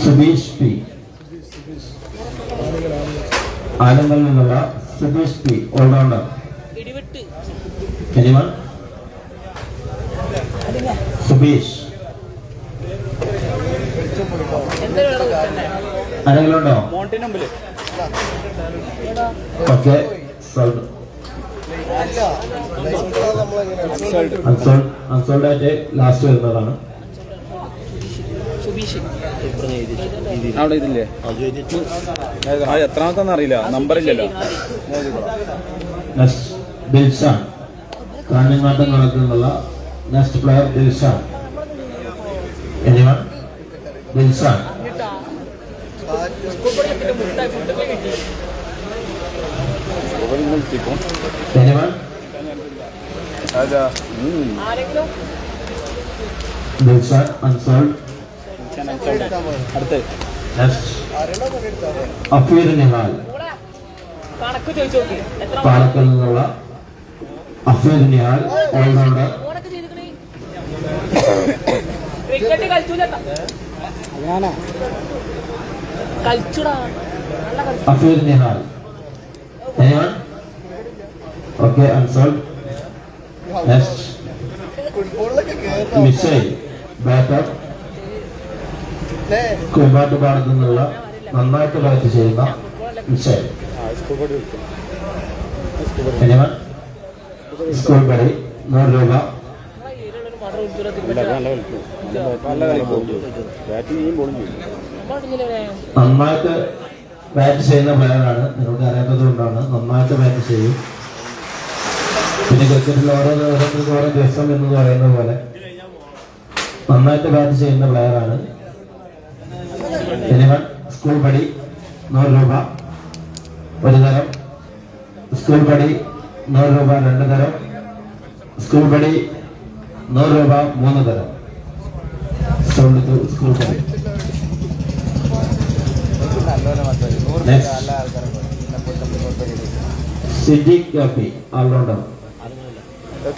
Subish P. ആലങ്കലിൽ നിന്നുള്ള Subeesh P. All-rounder. Anyone? സുബീഷ് ആരെങ്കിലുണ്ടോ? Okay. Unsold ആയിട്ട് last വരുന്നതാണ്. അവിടെ ഇതില്ലേ? എത്രാമത്തെന്ന് അറിയില്ല, നമ്പർ ഇല്ലല്ലോ. ദിൽഷാൻ കാഞ്ഞങ്ങാട്ട് നടക്കുന്നുള്ള next player Dilshan. Anyone? Dilshan. Anyone? Dilshan unsold. അടുത്ത് അഫീർ നിഹാൽ പാലക്കൽ നിന്നുള്ള Afeer Nihal all-rounder. Afeer Nihal. Okay. Unsold. Next മിസൈൽ ബാറ്റർ കുമ്പാട്ടുപാടത്തു നിന്നുള്ള നന്നായിട്ട് ബാറ്റ് ചെയ്യുന്ന മിസൈൽ. സ്കൂൾ പടി 100 രൂപ. നന്നായിട്ട് ബാറ്റ് ചെയ്യുന്ന പ്ലെയറാണ്, നിങ്ങൾക്ക് അറിയാത്തത് കൊണ്ടാണ്. നന്നായിട്ട് ബാറ്റ് ചെയ്യും. പിന്നെ ക്രിക്കറ്റിൽ ഓരോരുത്തർക്ക് ഓരോ ദിവസം എന്ന് പറയുന്ന പോലെ നന്നായിട്ട് ബാറ്റ് ചെയ്യുന്ന പ്ലെയറാണ്. സ്കൂൾ പടി 100 രൂപ ഒരു തരം. സ്കൂൾ പടി 100 രൂപ 2 തരം. സ്കൂൾ പടി 100 രൂപ 3 തരം. സ്കൂൾ പടി. സിദ്ദീഖ് കാപ്പി ഓൾറൗണ്ടർ.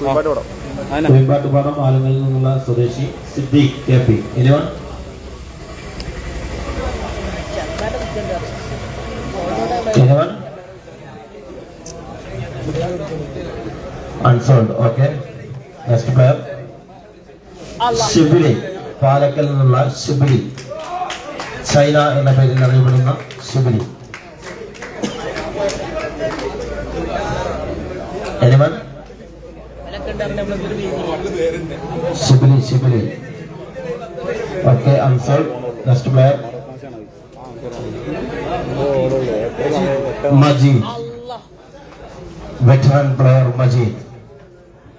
കുമ്പാട്ടുപാടം ആലുങ്ങളിൽ നിന്നുള്ള സ്വദേശി സിദ്ദീഖ് കാപ്പി. Anyone unsold. Okay, next player Shibili, Palakkal നിന്നുള്ള ഷിബിലി, ചൈന എന്ന പേരിൽ അറിയപ്പെടുന്ന Shibili. Anyone? Shibili. Okay, unsold. Next player Majeed, veteran player Majeed.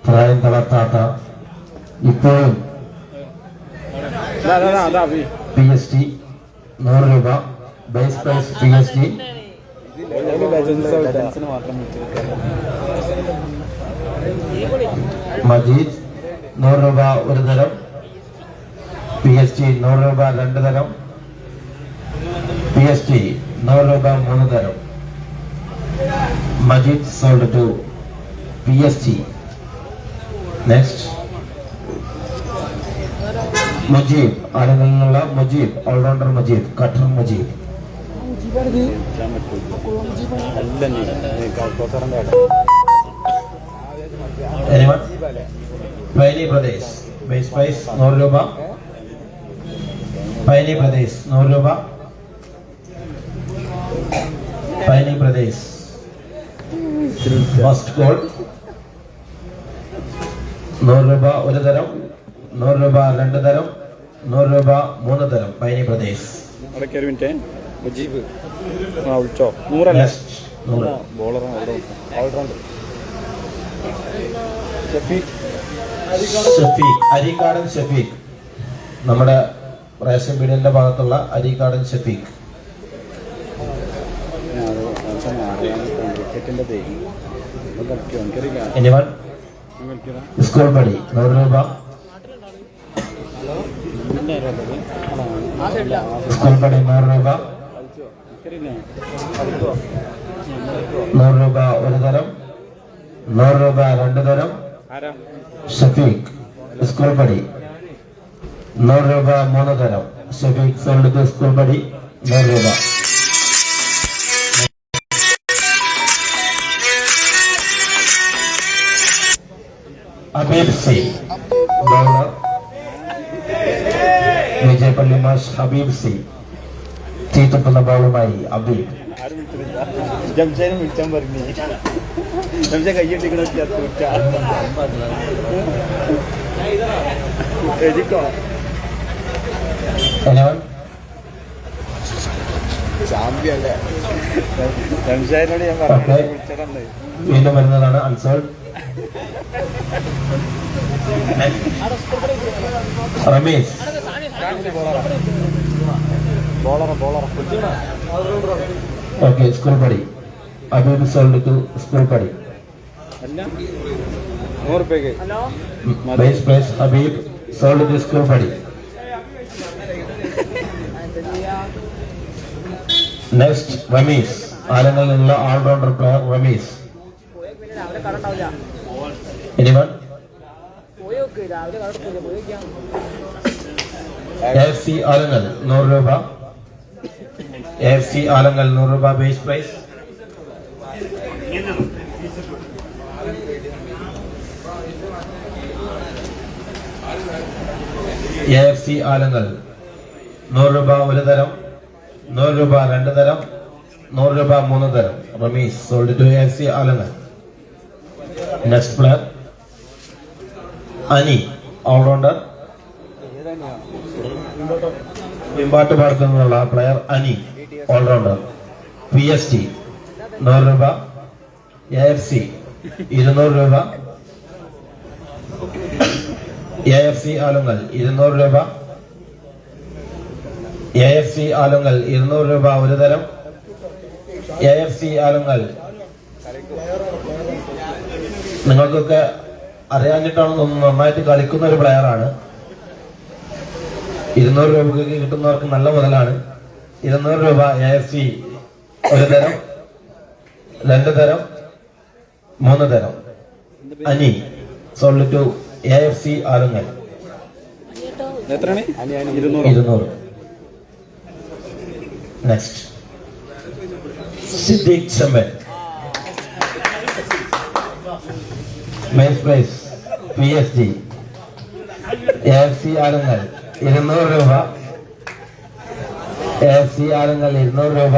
പ്രായം തളർത്താത്ത, ഇപ്പോഴും PST 100 രൂപ ബേസ് പ്രൈസ്. PST മജീദ് 100 രൂപ ഒരു തരം. PST 100 രൂപ 2 തരം. PST 100 രൂപ 3 തരം. Majeed sold to PST. Next Mujeeb, ആളുകളിൽ നിന്നുള്ള Mujeeb, all-rounder Mujeeb, cutter Mujeeb. Paini Pradesh base price 100 രൂപ. പൈനി പ്രദേശ് 100 രൂപ. പൈനി പ്രദേശ് ഫസ്റ്റ് കോൾ 100 രൂപ ഒരു തരം. 100 രൂപ 2 തരം. 100 രൂപ 3 തരം. പൈനി പ്രദേശ്. ഷഫീഖ്, അരീക്കാടൻ ഷഫീഖ്, നമ്മുടെ റേഷൻ പീഡിയന്റെ ഭാഗത്തുള്ള അരീക്കാടൻ ഷഫീഖ്. എനിവൺ? സ്കൂൾ പടി 100 രൂപ. സ്കൂൾ പടി 100 രൂപ. 100 രൂപ ഒരു തരം. 100 രൂപ 2 തരം. ഷഫീഖ്, സ്കൂൾ പടി 100 രൂപ 3 തരം. ഷഫീഖ് സോൾഡ് ടു സ്കൂൾ പടി 100 രൂപ. Habib C, bowler. വിജയപള്ളി മാഷ് ഹബീബ് സി തീറ്റപ്പുന്ന ബൗളുമായി ഹബീബ്. ജംഷേനെ വിളിച്ചാൻ പറഞ്ഞു. ജംഷ കയ്യിട്ടിക്കണോ ചാമ്പ്യല്ലേ ജംഷേനോട് ഞാൻ പറഞ്ഞു. വീണ്ടും വരുന്നതാണ് അൺസോൾഡ്. റമീസ്, ഓക്കെ, സ്കൂൾ പടി. ഹബീബ് സോൾഡ് ടു സ്കൂൾ പടി. 100 രൂപയ്ക്ക് base price Habeeb sold to school പടി. നെക്സ്റ്റ് റമീസ്, ആലങ്ങളിൽ നിന്നുള്ള allrounder player Rameez. Anyone? AFC Alangal 100 രൂപ. AFC ആലങ്ങൽ 100 രൂപ ബേസ് പ്രൈസ്. AFC ആലങ്ങൾ 100 രൂപ ഒരു തരം, 100 രൂപ രണ്ട് തരം, 100 രൂപ മൂന്ന് തരം. Rameez sold to AFC Alangal. Next player Ani, all-rounder, വിമ്പാട്ട് പാടത്തുനിന്നുള്ള പ്ലെയർ അനി, ഓൾറൗണ്ടർ. PSG 100 രൂപ, AFC 200 രൂപ, AFC ആലുങ്ങൽ 200 രൂപ, AFC ആലുങ്ങൽ 200 രൂപ ഒരു തരം, AFC ആലുങ്ങൽ. നിങ്ങൾക്കൊക്കെ അറിയാഞ്ഞിട്ടാണെന്ന് തോന്നുന്നു, നന്നായിട്ട് കളിക്കുന്ന ഒരു പ്ലെയറാണ്. 200 രൂപയ്ക്ക് കിട്ടുന്നവർക്ക് നല്ല മുതലാണ്. 200 രൂപ AFC ഒരു തരം, രണ്ട് തരം, മൂന്ന് തരം. Ani sold to AFC Alungal. എത്രയാണ്? 200. Next Siddique Chemban, main price PSG AFC Alungal 200 രൂപ, AFC ആലുങ്ങൽ 200 രൂപ,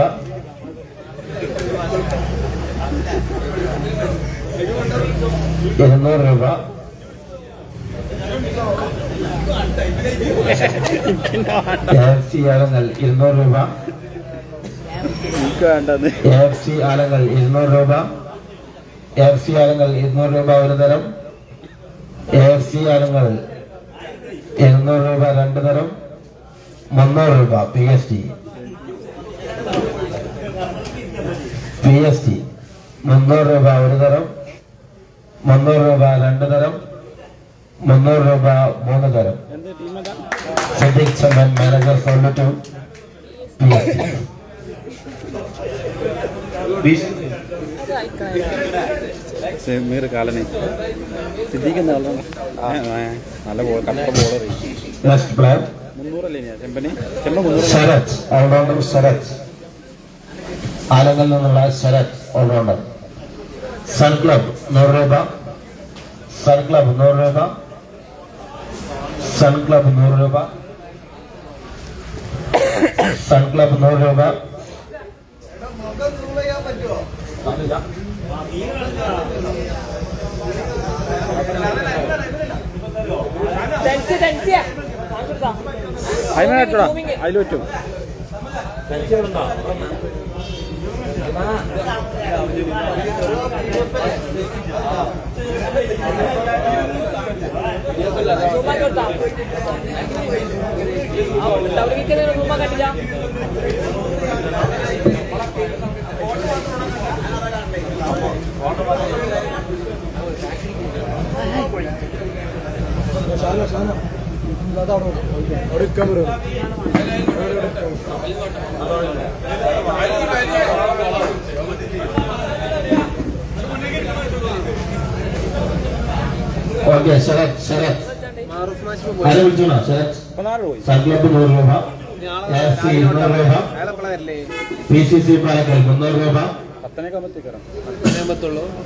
AFC ആലങ്ങൾ 200 രൂപ, AFC ആലങ്ങൾ 200 രൂപ, AFC ആലങ്ങൾ 200 രൂപ ഒരു തരം, AFC ആലങ്ങൾ 200 രൂപ രണ്ട് തരം, 300 രൂപ PSG 300 രൂപ ഒരു തരം, 300 രൂപ രണ്ട് തരം, 300 രൂപ മൂന്ന് തരം. Siddique Chemban, manager sold to Sameer കാലനെ സിദ്ദീഖ് നല്ല കട്ട ബോളർ. നെക്സ്റ്റ് പ്ലെയർ 300 അല്ലേ ചെമ്പന്? ചെമ്പ 300. ശരത്, ഓൾറൗണ്ടർ ശരത്, ആലങ്ങളിൽ നിന്നുള്ള ശരത് ഓൾറൗണ്ടർ. സൺ ക്ലബ് 100 രൂപ, സൺ ക്ലബ് 100 രൂപ, സൺ ക്ലബ് 100 രൂപ, സൺ ക്ലബ് 100 രൂപ, അതിനോടാ അതിൽ പറ്റും. ഓക്കെ. ശരത് ആരെ വിളിച്ചോണോ? ശരത് സൺ ക്ലബ് 100 രൂപ, AFC 200 രൂപ, PCC പാലക്കൽ 300 രൂപ,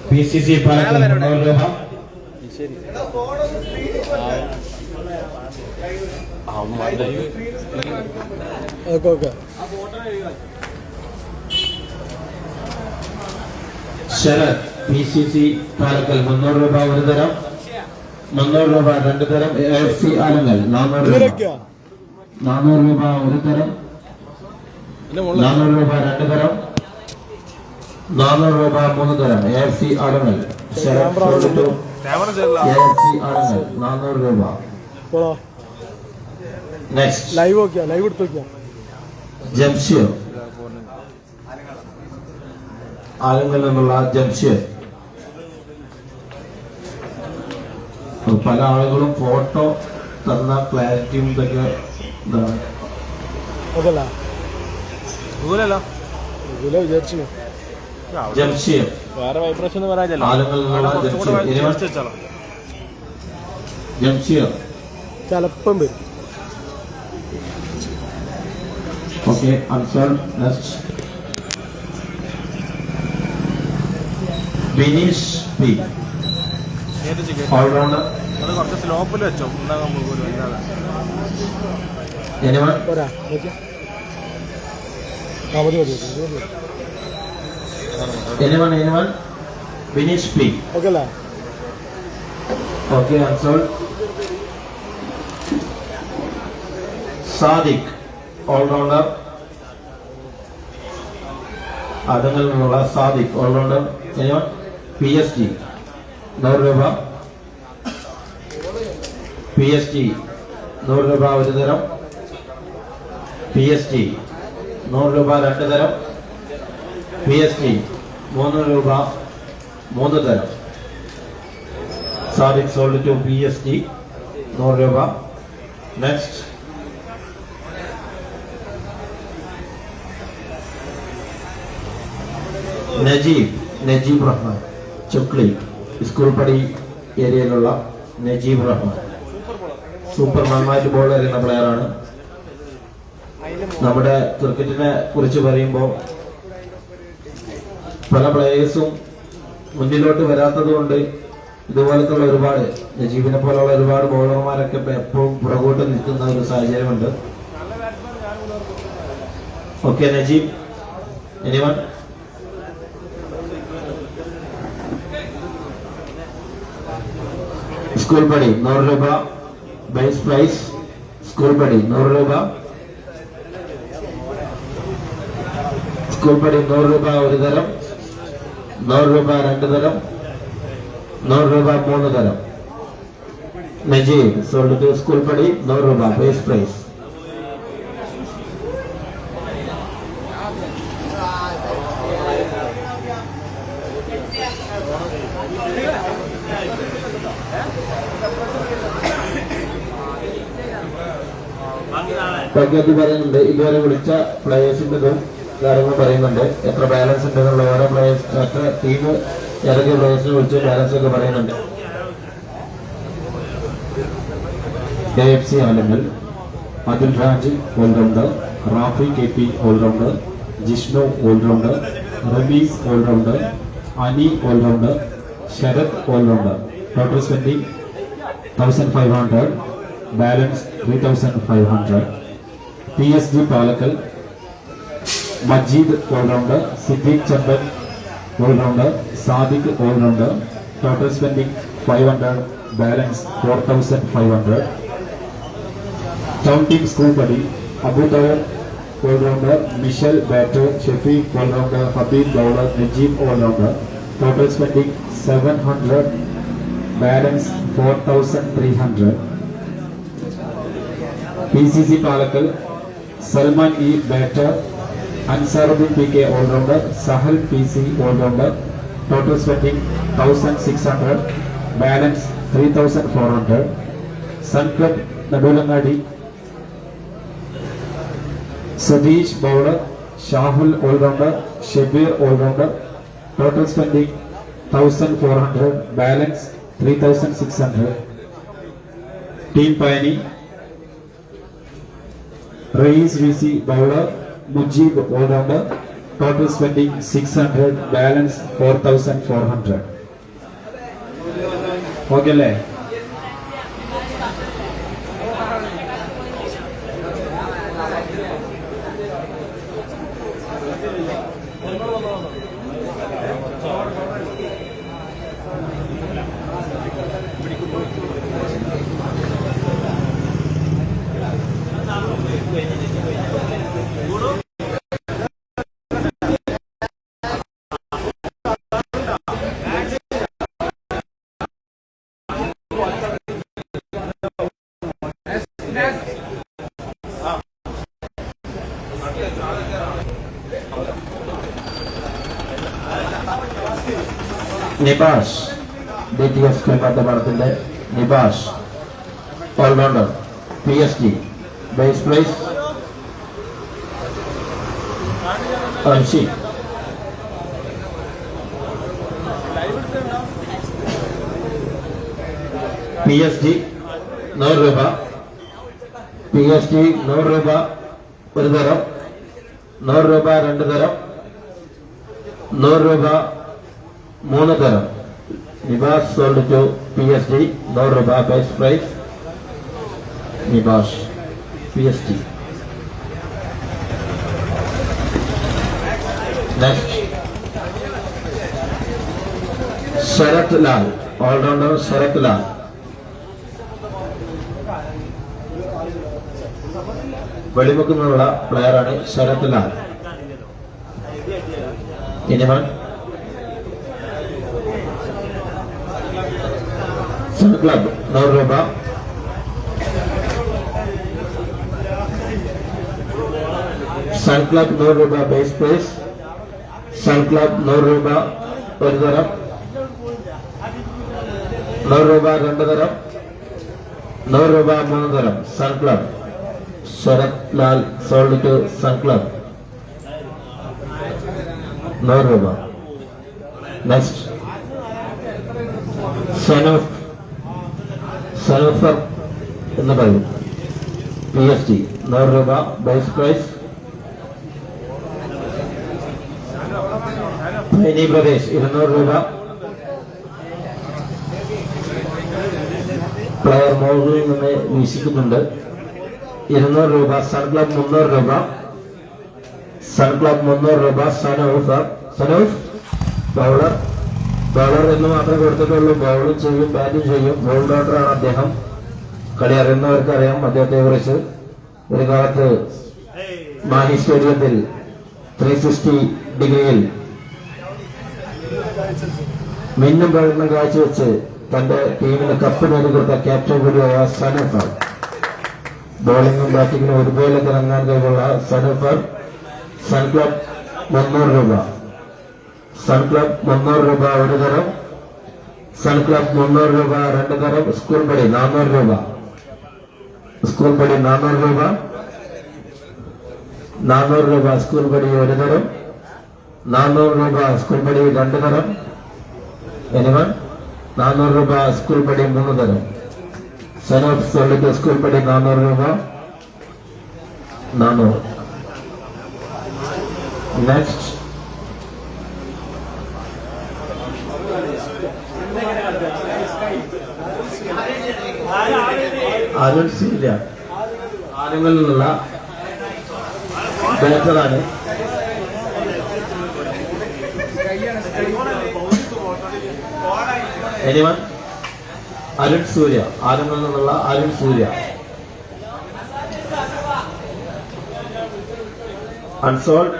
PCC പാലക്കൽ 300 രൂപ, ശരത് PCC പാലക്കൽ 300 രൂപ ഒരു തരം, 300 രൂപ രണ്ട് തരം, AFC ആലങ്ങൾ 400 രൂപ, 400 രൂപ ഒരു തരം, 400 രൂപ രണ്ട് തരം, 400 രൂപ മൂന്ന് തരം. AFC Alangal Sharath sold to AFC Alangal 400 രൂപ. നെക്സ്റ്റ് ലൈവ് നോക്കിയാ, ലൈവ് എടുത്ത് നോക്കിയാ. ജംഷീർ, ആലങ്ങളിൽ നിന്നുള്ള ജംഷീർ. പല ആളുകളും ഫോട്ടോ തന്ന ക്ലാരിറ്റിയും ഇതൊക്കെ ഇതാണ്. വിചാരിച്ചു ജംഷീർ, വേറെ വൈബ്രേഷൻ പറയാനല്ലോ. ആലങ്ങളിൽ നിന്നുള്ള ജംഷീർ. ചിലപ്പം വരും. Okay. Answer next Bineesh P, allrounder. അത് കുറച്ച് സ്ലോപ്പിൽ വെച്ചോ. എനിവൺ പോരാ നോക്കിയാ ആ മതി മതി മതി എനിവൺ വിനീഷ് പി. ഓക്കെ അല്ലേ? Okay, answer. സാദിഖ് ഓൾറൗണ്ടർ. ആദങ്ങളിൽ നിന്നുള്ള സാദിഖ് ഓൾറൗണ്ടർ. എനിവൺ PSG 100 രൂപ. PSG 100 രൂപ ഒരു തരം. PSG 100 രൂപ രണ്ട് തരം. PSG 3 രൂപ 3 തരം. സാദിഖ് സോൾഡ് ടു PSG 100 രൂപ. നെക്സ്റ്റ് നജീബ് റഹ്മാൻ ചുക്ലി സ്കൂൾ പടി ഏരിയയിലുള്ള നജീബ് റഹ്മാൻ സൂപ്പർ നന്നായിട്ട് ബോൾ എറിയുന്ന പ്ലെയറാണ്. നമ്മുടെ ക്രിക്കറ്റിനെ കുറിച്ച് പറയുമ്പോൾ പല പ്ലേയേഴ്സും മുന്നിലോട്ട് വരാത്തത് കൊണ്ട് ഇതുപോലത്തുള്ള ഒരുപാട് നജീബിനെ പോലുള്ള ഒരുപാട് ബോളർമാരൊക്കെ എപ്പോഴും പുറകോട്ട് നിൽക്കുന്ന ഒരു സാഹചര്യമുണ്ട്. ഓക്കെ നജീബ്. എനിവൺ? സ്കൂൾ പടി 100 രൂപ ബേസ് പ്രൈസ്. സ്കൂൾ പടി 100 രൂപ. സ്കൂൾ പടി 100 രൂപ ഒരു തരം. 100 രൂപ രണ്ട് തരം. 100 രൂപ 3 തരം. നജീബ് സോൾഡ് ടു സ്കൂൾ പടി 100 രൂപ ബേസ് പ്രൈസ്. പഗ്ഗത്ത് പറയുന്നുണ്ട് ഇതുവരെ വിളിച്ച പ്ലേയേഴ്സിൻ്റെതും കാര്യങ്ങൾ പറയുന്നുണ്ട്. എത്ര ബാലൻസ് ഉണ്ടെന്നുള്ള ഓരോ പ്ലേയേഴ്സ് എത്ര ടീം ഇറങ്ങിയ പ്ലേയേഴ്സിനെ വിളിച്ച് ബാലൻസ് ഒക്കെ പറയുന്നുണ്ട്. AFC Alangal Athul Raj all-rounder. Rafi KP all-rounder. Jishnu all-rounder. Rameez all-rounder. Ani all-rounder. Sharath all-rounder. Total spending 1500. Balance 3500. PSG Palakkal Majeed all-rounder. Siddique Chandan all-rounder. Sadiq all-rounder. Total spending 500. Balance 4500. Town team school Padi Abu തവർ all-rounder. Mishal batter. Shafeeq all-rounder. Habeeb bowler. Najeeb all-rounder. Total spending 700. Balance 4300. PCC Palakkal Salman E batter. Ansaruddin PK all-rounder. Sahal PC all-rounder. Total spending 1600. Balance 3400. Sun Club Naduvilangadi Satheesh bowler. Shahul all-rounder. Shabeer all-rounder. Total spending 1400. Balance 3600. Team Paini Rayees VC bowler. Mujeeb all-rounder. Total spending 600. Balance 4400. Okay അല്ലേ? Nibash DTS പടത്തിന്റെ Nibash all-rounder. PSG base price അൻഷി. PSG 100 രൂപ. PSG 100 രൂപ ഒരു തരം. 100 രൂപ രണ്ട് തരം. 100 രൂപ 3 തരം. നിബാഷ് സോൾഡ് ടു PSG 100 രൂപ base price. Nibash PSG. Next, Sharath Lal, all-rounder Sharath Lal. വെളിമുക്കുന്നുള്ള പ്ലെയറാണ് Sharath Lal. Anyone? Sun Club, 100 രൂപ. Sun Club 100 രൂപ ബേസ് പ്രൈസ്. Sun Club 100 രൂപ ഒരു തരം, 100 രൂപ രണ്ട് തരം, 100 രൂപ മൂന്ന് തരം. Sun Club, Sharath Lal sold to Sun Club, 100 രൂപ. Next, സനോഫർ എന്ന് പറയും, PSG, 100 രൂപ ബേസ് പ്രൈസ്. പൈനി പ്രദേശ് 200 രൂപ. പ്ലെയർ മോളിൽ നിന്ന് വീക്ഷിക്കുന്നുണ്ട്, 200 രൂപ. സൺ ക്ലബ് 300 രൂപ. സൺ ക്ലബ് 300 രൂപ. സനോഫ് ബൗളർ എന്ന് മാത്രമേ കൊടുത്തിട്ടുള്ളൂ. ബൗളും ചെയ്യും, ബാറ്റും ചെയ്യും. ബോൾഡ് ഓർഡറാണ് അദ്ദേഹം. കളി അറിയുന്നവർക്ക് അറിയാം അദ്ദേഹത്തെ കുറിച്ച്. ഒരു കാലത്ത് മാഹി സ്റ്റേഡിയത്തിൽ 360 ഡിഗ്രിയിൽ മിന്നും പ്രകടനം കാഴ്ചവെച്ച് തന്റെ ടീമിന് കപ്പ് നേടിക്കൊടുത്ത ക്യാപ്റ്റൻ കൂടിയായ സനോഫർ. ബോളിംഗും ബാറ്റിംഗിനും ഒരുപോലെ തിളങ്ങാൻ കഴിവുള്ള സനോഫർ. സൺ ക്ലബ് 300 രൂപ. സൺ ക്ലബ് 300 രൂപ ഒരു തരം. സൺ ക്ലബ് 300 രൂപ രണ്ട് തരം. സ്കൂൾ പടി 400 രൂപ. സ്കൂൾ പടി 400 രൂപ. 400 രൂപ സ്കൂൾ പടി ഒരു തരം. 400 രൂപ സ്കൂൾ പടി രണ്ട് തരം. എനിവൺ? 400 രൂപ സ്കൂൾ പടി മൂന്ന് തരം. സനോഫ് സോളിക്ക് സ്കൂൾ പടി 400 രൂപ. 400. നെക്സ്റ്റ്, അരുൺ സിംഗ് ആനങ്ങളിൽ നിന്നുള്ള ബാറ്ററാണ്. എനിവൺ? അരുൺ സൂര്യ, ആനങ്ങളിൽ നിന്നുള്ള അരുൺ സൂര്യ. അൺസോൾഡ്.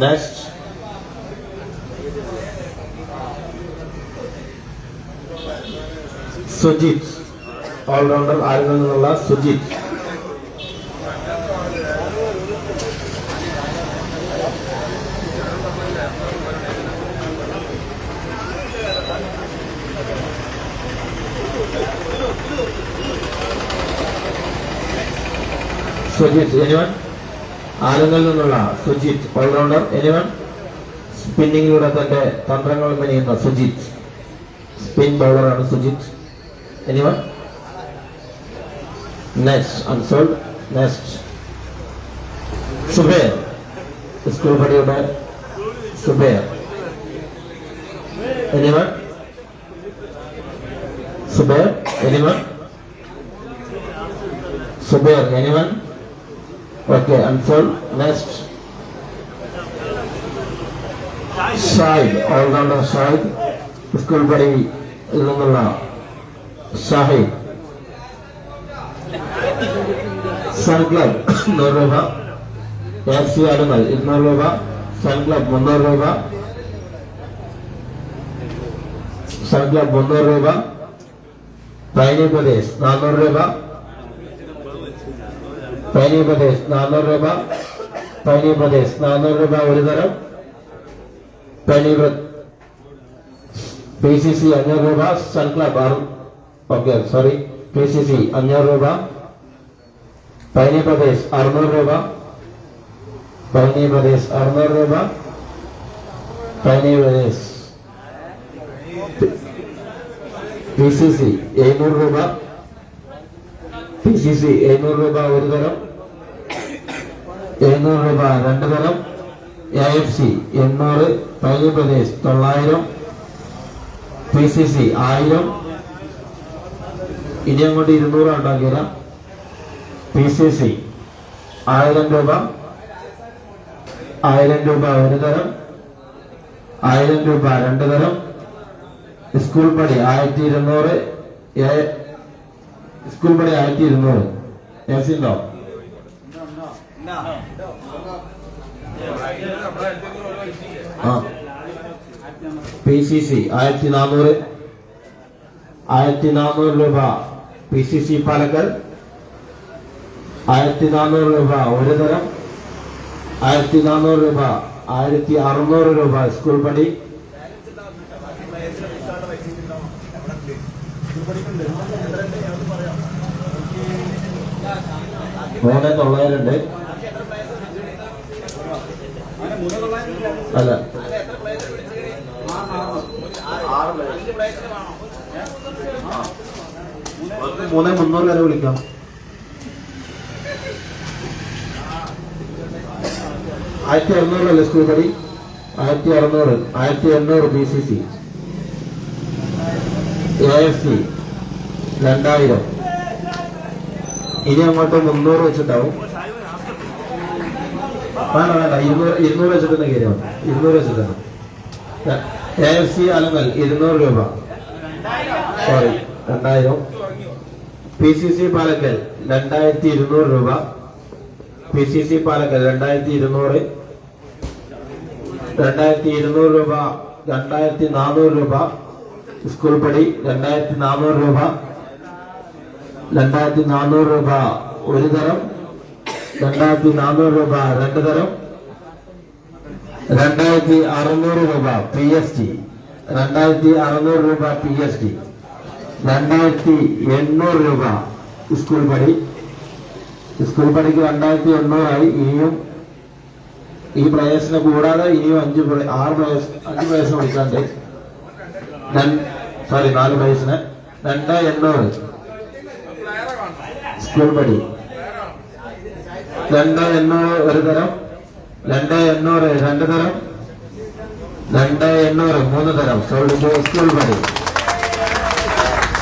നെക്സ്റ്റ്, സുജിത്, ഓൾറൗണ്ടർ ആനങ്ങളിൽ നിന്നുള്ള സുജിത്. സുജിത്, എനിവൺ? ആനങ്ങളിൽ നിന്നുള്ള സുജിത്, ഓൾറൗണ്ടർ. എനിവൺ? സ്പിന്നിങ്ങിലൂടെ തന്റെ തന്ത്രങ്ങൾ മെനയുന്ന സുജിത്, സ്പിൻ ബൗളറാണ് Sujith. Anyone? Next, unsold. Next, Subair, school പടിയുടെ Subair. Anyone? Subair. Anyone? Subair. Anyone? Okay, unsold. Next, Shahid, all-rounder Shahid, school പടിയിൽ നിന്നുള്ള ഷാഹിദ്. സൺ ക്ലബ് 100 രൂപ. FC ആലുമൽ 200 രൂപ. സൺ ക്ലബ് 300 രൂപ. സൺ ക്ലബ് 300 രൂപ. പൈനി പ്രദേശ് 400 രൂപ. പൈനി പ്രദേശ് 400 രൂപ. പൈനി പ്രദേശ് 400 രൂപ ഒരു തരം. PCC 500 രൂപ. സൺ ക്ലബ് PCC 500 രൂപ. പൈനി പ്രദേശ് 600 രൂപ. പൈനി പ്രദേശ് 600 രൂപ. പൈനി പ്രദേശ് PCC 700 രൂപ. PCC 700 രൂപ ഒരു തരം. 700 രൂപ രണ്ട് തരം. AFC 800. പൈനി പ്രദേശ് 900. PCC 1000. ഇനി അങ്ങോട്ട് 200 ഉണ്ടാക്കിയ PCC 1000 രൂപ 1000 രൂപ ഒരു തരം 1000 രൂപ രണ്ട് തരം സ്കൂൾ പടി 1200 സ്കൂൾ പടി 1200 ഉണ്ടോ PCC 1400 രൂപ PCC പാലക്കൽ 1400 രൂപ ഒരു തരം 1400 രൂപ 1600 രൂപ സ്കൂൾ പടി 3900 ഉണ്ട് അല്ല 300 വരെ വിളിക്കാം. 1600 അല്ലേ സ്കൂൾ പടി 1600 PCC AFC 2000 ഇനി അങ്ങോട്ട് 300 വെച്ചിട്ടാവും. വേണ്ട 200 വെച്ചിട്ട് കയറിയാവും 200 വെച്ചിട്ടാണ്. AFC അലങ്ങൽ 200 രൂപ സോറി 2000 PCC പാലക്കൽ 2200 രൂപ PCC പാലക്കൽ 2200 രൂപ 2400 രൂപ സ്കൂൾ പടി 2400 രൂപ 2400 രൂപ ഒരു തരം 2400 രൂപ രണ്ട് തരം 2600 രൂപ PST 2600 രൂപ PST 2800 രൂപ സ്കൂൾ പടി പടിക്ക് 2800 ആയി. ഇനിയും ഈ പ്ലേയേഴ്സിനെ കൂടാതെ ഇനിയും 5 പ്ലേയേഴ്സിനെ വിളിക്കാണ്ട് സോറി 4 പ്ലേയേഴ്സിനെ 2800 സ്കൂൾ പടി 2800 ഒരു തരം 2800 രണ്ട് തരം 2800 മൂന്ന് തരം സ്കൂൾ പടി.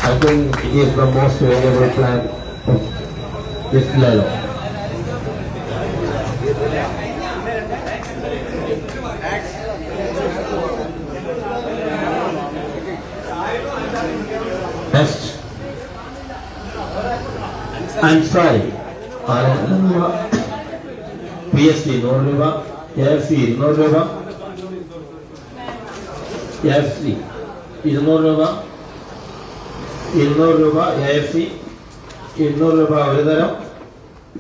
I think it is the most valuable plan of this level. Next, Ansari, PST 100 രൂപ AFC 200 രൂപ AFC 200 രൂപ 200 രൂപ AFC 200 രൂപ ഒരു തരം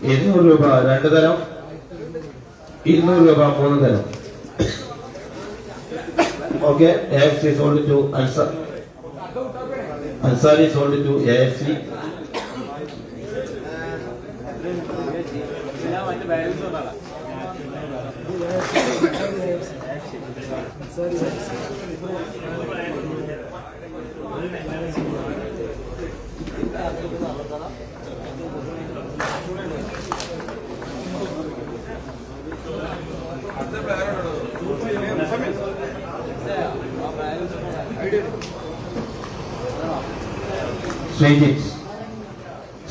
200 രൂപ രണ്ട് തരം 200 രൂപ മൂന്ന് തരം. Okay AFC sold to Ansari sold to AFC.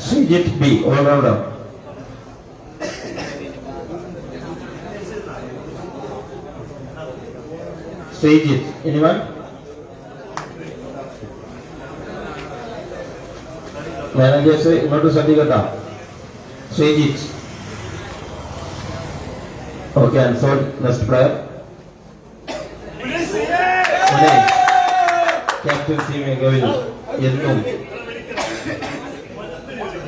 Srijit B all rounder. Srijit, anyone? Managers ഇങ്ങോട്ട് ശ്രദ്ധിക്കട്ടോ. Srijit. Okay, and so next player. Captain C Megavil എന്നും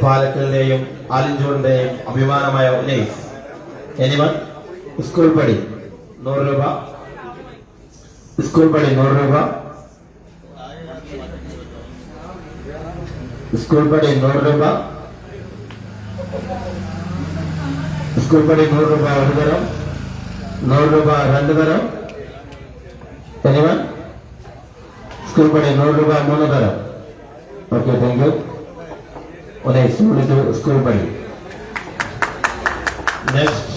പാലക്കലിന്റെയും ആലിഞ്ചോടിന്റെയും അഭിമാനമായ ഉന്നയിസ്. എനിവൺ? സ്കൂൾ പടി 100 രൂപ സ്കൂൾ പടി 100 രൂപ സ്കൂൾ പടി 100 രൂപ സ്കൂൾ പടി 100 രൂപ ഒരു തരം 100 രൂപ രണ്ട് തരം. എനിവൺ? സ്കൂൾ പടി 100 രൂപ മൂന്ന് തരം. Okay, thank you. സ്കൂൾ പടി. Next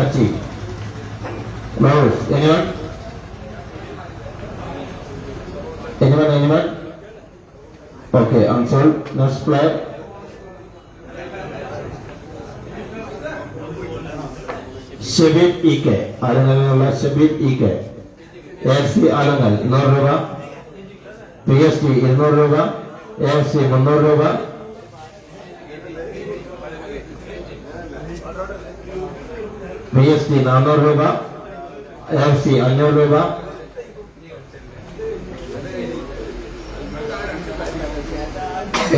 achieve. Anyone? Okay, answered. Next player. Shabeeb E K ആലങ്ങലിനുള്ള Shabeeb E K AFC Alangal 100 രൂപ, PSG 200 രൂപ, AFC 300 രൂപ, PSG 400 രൂപ, AFC 500 രൂപ,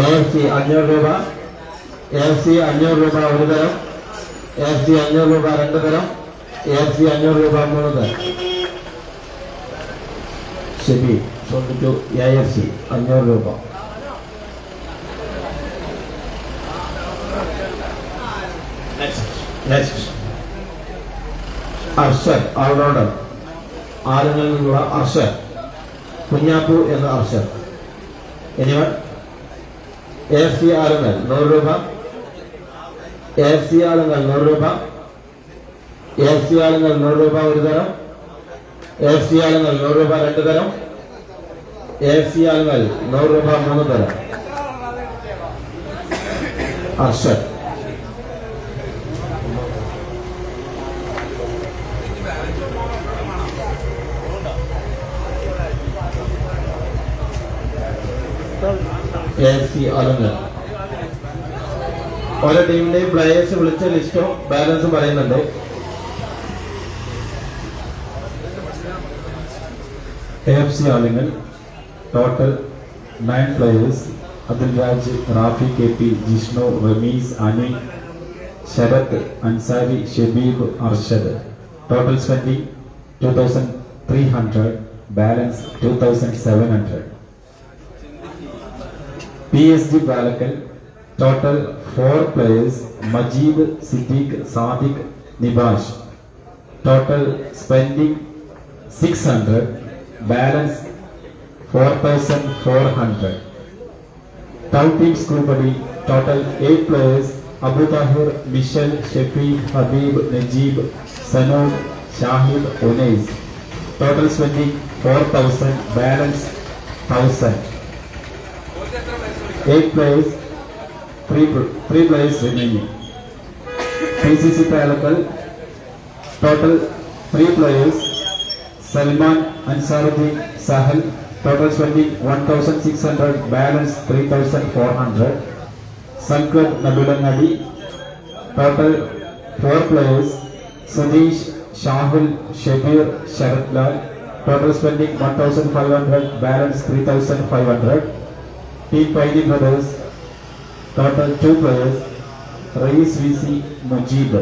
AFC 500 രൂപ, AFC 500 രൂപ ഒരു തരം, AFC 500 രൂപ രണ്ട് തരം, AFC 500 രൂപ മൂന്ന് തരം. ശരി, ചോദിച്ചു AFC 500 രൂപ. നെക്സ്റ്റ് അർഷദ് ഓൾറൗണ്ടർ ആലങ്ങളിൽ നിന്നുള്ള അർഷദ് കുഞ്ഞാപ്പു എന്ന അർഷദ്. എനിവൺ AFC ആലങ്ങൾ 100 രൂപ, AFC ആലങ്ങൾ 100 രൂപ, AFC ആലങ്ങൾ 100 രൂപ ഒരു തരം, AFC ആലങ്ങൾ 100 രൂപ രണ്ട് തരം, AFC ആലങ്ങൾ 100 രൂപ മൂന്ന് തരം. അർഷദ്. AFC ആലങ്ങൾ. ഓരോ ടീമിന്റെയും പ്ലേയേഴ്സ് വിളിച്ച ലിസ്റ്റോ ബാലൻസും പറയുന്നുണ്ട്. AFC Alangal total 9 players. Adil Raj, Rafi KP, Jishnu, Ramiz, Ani, Sharat, Ansari, Shabib, Arshad. Total spending 2,300, balance 2,700. PSG Balakal, total 4 players, Majid, Siddiq, Sadiq, Nibash. Total spending 600, balance 4,400. Town team school buddy, total 8 players, Abu Tahir, Michel, Shafiq, Habib, Najib, Sanood, Shahid, Unais. Total spending 4,000, balance 1,000. 8 players, 3 players remaining. PCC Palakal, total 3 players, Salman, Ansaruddin, Sahel. Total spending 1,600, balance 3,400. Sun Club Nabulangadi, total 4 players, Sadish, Shahul, Shabir, Sharatlal. Total spending 1,500, balance 3,500. Team Paidi Brothers, total 2 players, Rais VC, Mujib.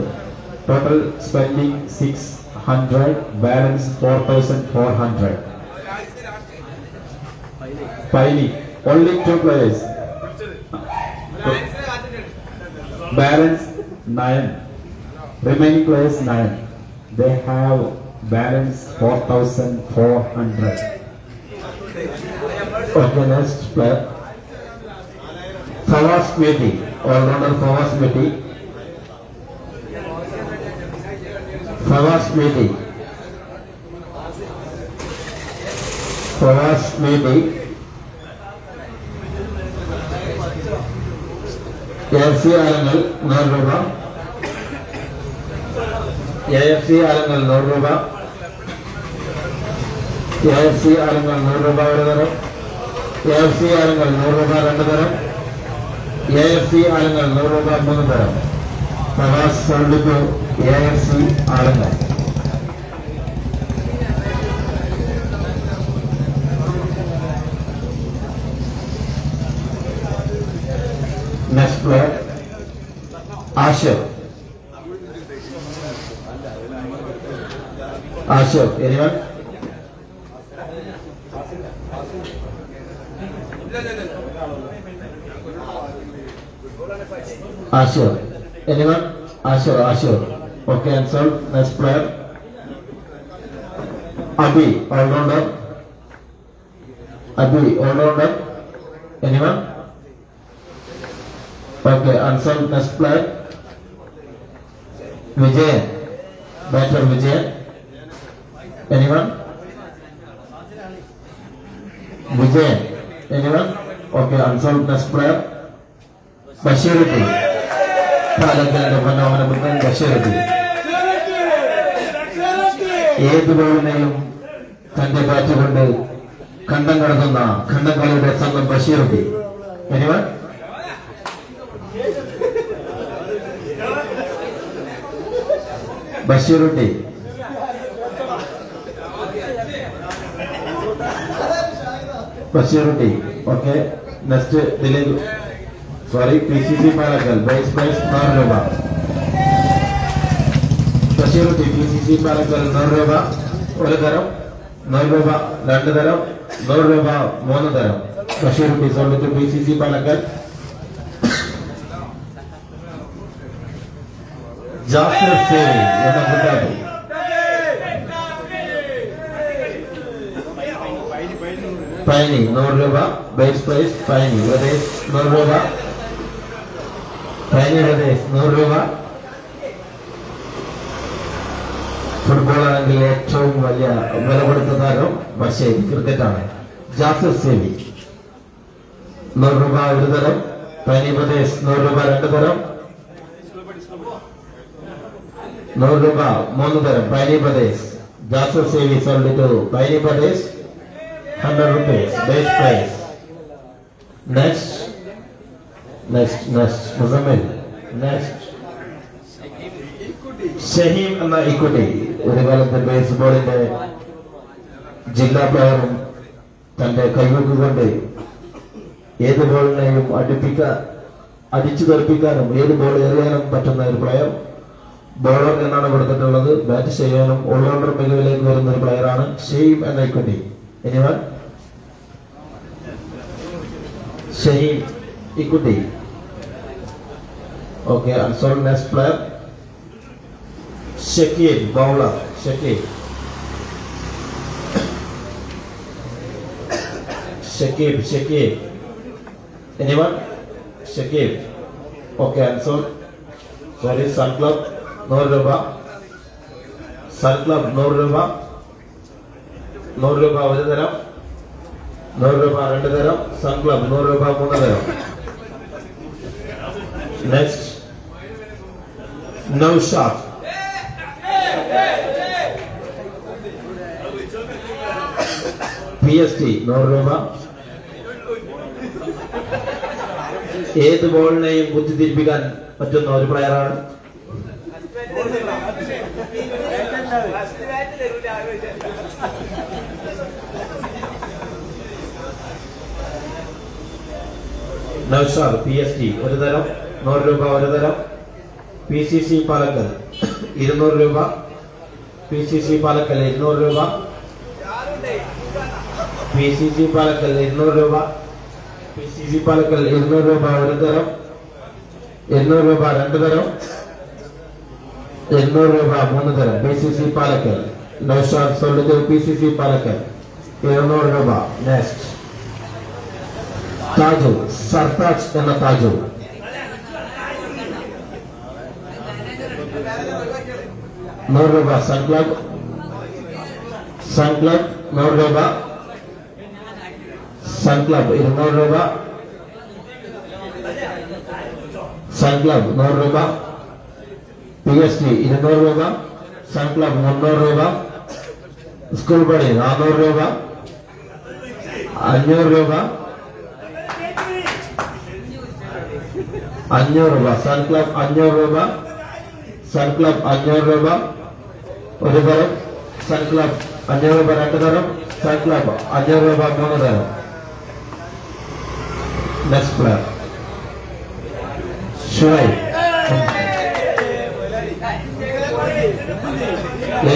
Total spending 600, balance 4,400. Paili, only 2 players, balance 9. Remaining players 9. They have balance 4,400. Okay, next player. Fawaz Mehdi, all-rounder Fawaz Mehdi. Fawaz Mehdi. Fawaz Mehdi. AFC ആലങ്ങൾ 100 രൂപ, AFC ആലങ്ങൾ 100 രൂപ, AFC ആലങ്ങൾ 100 രൂപ ഒരു തരം, AFC ആലങ്ങൾ 100 രൂപ രണ്ട് തരം, AFC ആലങ്ങൾ 100 രൂപ മൂന്ന് തരം. ഫവാസ് സോൾഡിക്കു AFC Alangal. Next player, Ashir. Ashir, anyone? Ashir, anyone? Ashir. Okay, answer. Next player, Abi, all-rounder. Anyone? Okay, answer. Next player, Vijay, batter Vijay. Anyone? Vijay, anyone? Okay unsold next player Basheeruddin Palakkad മനോഹരപുത്രൻ ബഷീറുദ്ദീൻ ഏത് ബോളിനെയും തന്റെ bat കൊണ്ട് കണ്ടം കടത്തുന്ന ഖണ്ഡംകളിയുടെ സ്വന്തം Basheeruddin. Anyone Basheeruddin Basheeruddin okay next Dileep sorry PCC Palakkal base price 100 രൂപ. ബഷീറുദ്ദീൻ PCC പാലക്കൽ 100 രൂപ ഒരു തരം, 100 രൂപ രണ്ട് തരം, 100 രൂപ മൂന്ന് തരം. Basheeruddin sold to PCC Palakkal. Jafar Sevi എന്ന കുട്ടാപ്പി പൈനി 100 രൂപ ബേസ് പ്രൈസ്. പൈനി പ്രദേശ് 100 രൂപ. പൈനി പ്രദേശ് 100 രൂപ. ഫുട്ബോൾ ആണെങ്കിൽ ഏറ്റവും വലിയ വില കൊടുത്ത താരം പക്ഷേ ക്രിക്കറ്റാണ്. ജാഫർ സേവി 100 രൂപ ഒരു തരം. പൈനി പ്രദേശ് 100 രൂപ രണ്ട് തരം, 100 രൂപ മൂന്ന് തരം. Paini Pradesh Jafar Sevi sold to Paini Pradesh 100 rupees base price. Next Muzammil. Next Shaheem എന്ന ഇക്വിറ്റി ഒരു കാലത്ത് ബേസ്ബോളിന്റെ ജില്ലാ പ്ലെയറും തന്റെ കൈവക്ക് കൊണ്ട് ഏത് ബോളിനെയും അടിച്ചു തെറിപ്പിക്കാനും ഏത് ബോൾ എറിയാനും പറ്റുന്ന ഒരു പ്ലെയർ. ബോളർ എന്നാണ് കൊടുത്തിട്ടുള്ളത്. ബാറ്റ് ചെയ്യാനും ഓൾറൗണ്ടർ മികവിലേക്ക് വരുന്ന ഒരു പ്ലെയറാണ് ഷഹീം എന്ന equity. Anyone? Shaheen Ikuti. Okay, unsold next player. Shakib bowler. Shakib. Anyone? Shakib. Okay, unsold. Sorry, Sun Club 100 രൂപ. Sun Club 100 രൂപ. 100 രൂപ ഒരു തരം, 100 രൂപ രണ്ട് തരം. സൺ ക്ലബ് 100 രൂപ മൂന്ന് തരം. നെക്സ്റ്റ് നൗഷാദ് PST 100 രൂപ. ഏത് ബോളിനെയും ബുദ്ധിതിരിപ്പിക്കാൻ പറ്റുന്ന ഒരു പ്ലെയറാണ്. നൗഷാദ് PST ഒരു തരം, 100 രൂപ ഒരു തരം. PCC പാലക്കൽ 200 രൂപ. PCC പാലക്കൽ 200 രൂപ. PCC പാലക്കൽ 200 രൂപ. PCC പാലക്കൽ 200 രൂപ ഒരു തരം, 200 രൂപ രണ്ട് തരം, 200 രൂപ മൂന്ന് തരം. PCC Palakkal Naushad sold PCC Palakkal 200 രൂപ. നെക്സ്റ്റ് താജു സർതാജ് എന്ന താജു ₹100 രൂപ. സൺ ക്ലബ് 100 രൂപ. സൺ ക്ലബ് 200 രൂപ. സൺ ക്ലബ് 100 രൂപ. PST 200 രൂപ. സൺ ക്ലബ് 300 രൂപ. സ്കൂൾ പണി 400 രൂപ. 500 രൂപ. 500 രൂപ. സൺ ക്ലബ് 500 രൂപ. സൺ ക്ലബ് 500 രൂപ ഒരു തരം. സൺ ക്ലബ് 500 രൂപ രണ്ട് തരം. സൺ ക്ലബ് 500 രൂപ മൂന്ന് തരം. നെക്സ്റ്റ് പ്ലെയർ ഷുഹൈബ്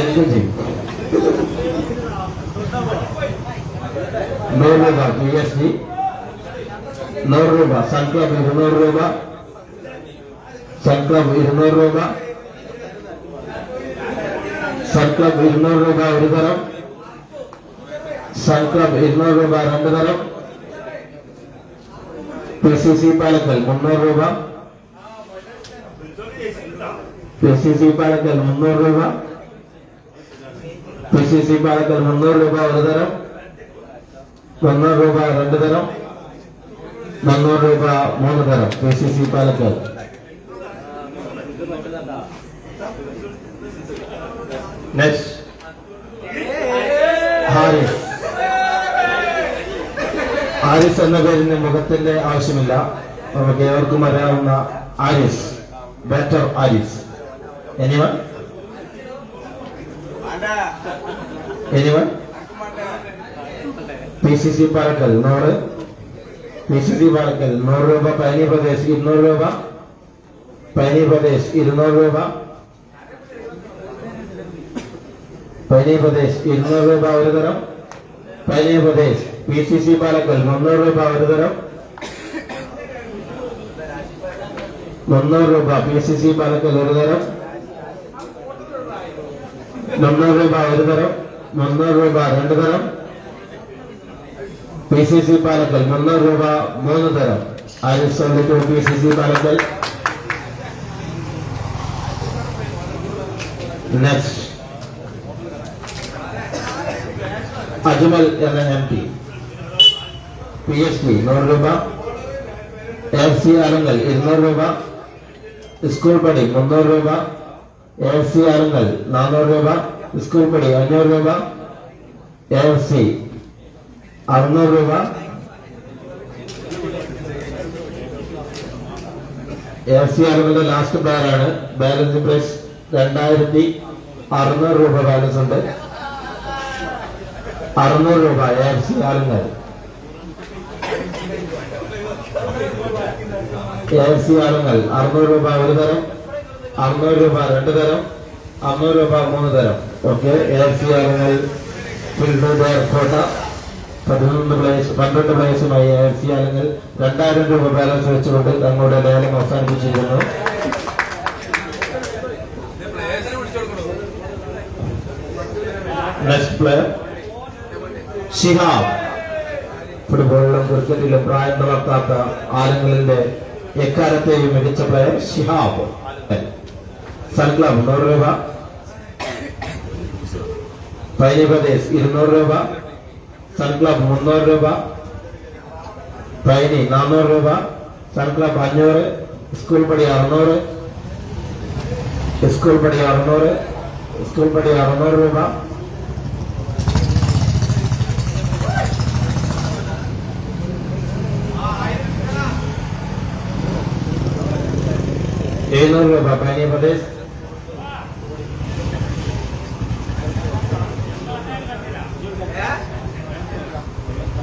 LKG 100 രൂപ. PST 100 രൂപ. സൺ ക്ലബ് 200 രൂപ. സൺ ക്ലബ് 200 രൂപ. സൺ ക്ലബ് 200 രൂപ ഒരു തരം. സൺ ക്ലബ് 200 രൂപ രണ്ട് തരം. PCC പാലക്കൽ 300 രൂപ. PCC പാലക്കൽ 300 രൂപ. PCC പാലക്കൽ 300 രൂപ ഒരു തരം, 100 രൂപ രണ്ട് തരം. 400 രൂപ 3 തരം KCC പാലക്കാട്. നെക്സ്റ്റ് ഹാരിസ്. ഹാരിസ് എന്ന പേരിന് മുഖത്തിന്റെ ആവശ്യമില്ല, നമുക്ക് ഏവർക്കും അറിയാവുന്ന Aris, better Aris. Anyone PCC Palakkal 100, PCC Palakkal 100 രൂപ. പൈനി പ്രദേശ് 200 രൂപ, പൈനി പ്രദേശ് 200 രൂപ, പൈനി പ്രദേശ് 200 രൂപ ഒരു തരം. പൈനി പ്രദേശ് PCC പാലക്കൽ 300 രൂപ ഒരു തരം, 300 രൂപ PCC പാലക്കൽ ഒരു തരം, 300 രൂപ ഒരു തരം, 300 രൂപ 2 തരം. PCC പാലക്കൽ 300 രൂപ 3 തരം. ആരിസ് PCC പാലക്കൽ. നെക്സ്റ്റ് അജ്മൽ എന്ന MP, PSP 100 രൂപ, FC ആലങ്കൽ 200 രൂപ, സ്കൂൾ പടി 300 രൂപ, AFC ആലങ്കൽ 400 രൂപ, സ്കൂൾ പടി 500 രൂപ, AFC 600 രൂപ, AFC ആലങ്കലിന്റെ ലാസ്റ്റ് പ്ലെയർ ആണ്. ബാലൻസ് പ്രൈസ് 2600 രൂപ ബാലൻസ് ഉണ്ട്. 600 രൂപ AFC ആലങ്കൽ. AFC ആലങ്കൽ 600 രൂപ ഒരു തരം, 600 രൂപ 2 തരം, 600 രൂപ 3 തരം. ഓക്കെ, AFC ആലങ്കൽ കോട്ട 12 പ്ലേസുമായി AFC ആലങ്കൽ 2000 രൂപ ബാലൻസ് വെച്ചുകൊണ്ട് തങ്ങളുടെ ലേലം അവസാനിപ്പിച്ചിരിക്കുന്നു. Next player Shihab. ഫുട്ബോളിലും ക്രിക്കറ്റിലും പ്രായം വളർത്താത്ത ആലങ്കലിന്റെ എക്കാലത്തെയും മികച്ച പ്ലെയർ ഷിഹാബ്. സൺ ക്ലബ് 100 രൂപ, പൈനി പ്രദേശ് 200 രൂപ, സൺ ക്ലബ് 300 രൂപ, പൈനി 400 രൂപ, സൺ ക്ലബ് 500, സ്കൂൾ പടി 600, സ്കൂൾ പടി 600, സ്കൂൾ പടി 600 രൂപ, രൂപ പൈനി പ്രദേശ്,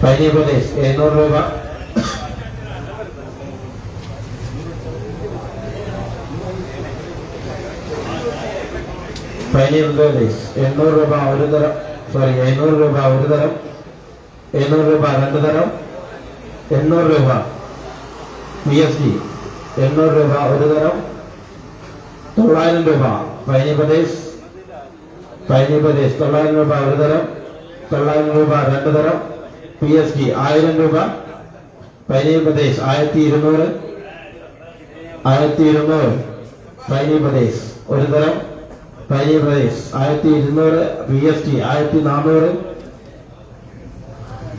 പൈനി പ്രദേശ് 700 രൂപ, പൈനി പ്രദേശ് 800 രൂപ ഒരു തരം, 700 രൂപ ഒരു തരം, 700 രൂപ 2 തരം, 800 രൂപ PSD 800 രൂപ ഒരു തരം, 900 രൂപ പൈനി പ്രദേശ്, പൈനി പ്രദേശ് 900 രൂപ ഒരു തരം, 900 രൂപ 2 തരം, PSD 1000 രൂപ, പൈനി പ്രദേശ് 1200, 1200 പൈനി പ്രദേശ് ഒരു തരം, പൈനി പ്രദേശ് 1200, PSD 1400,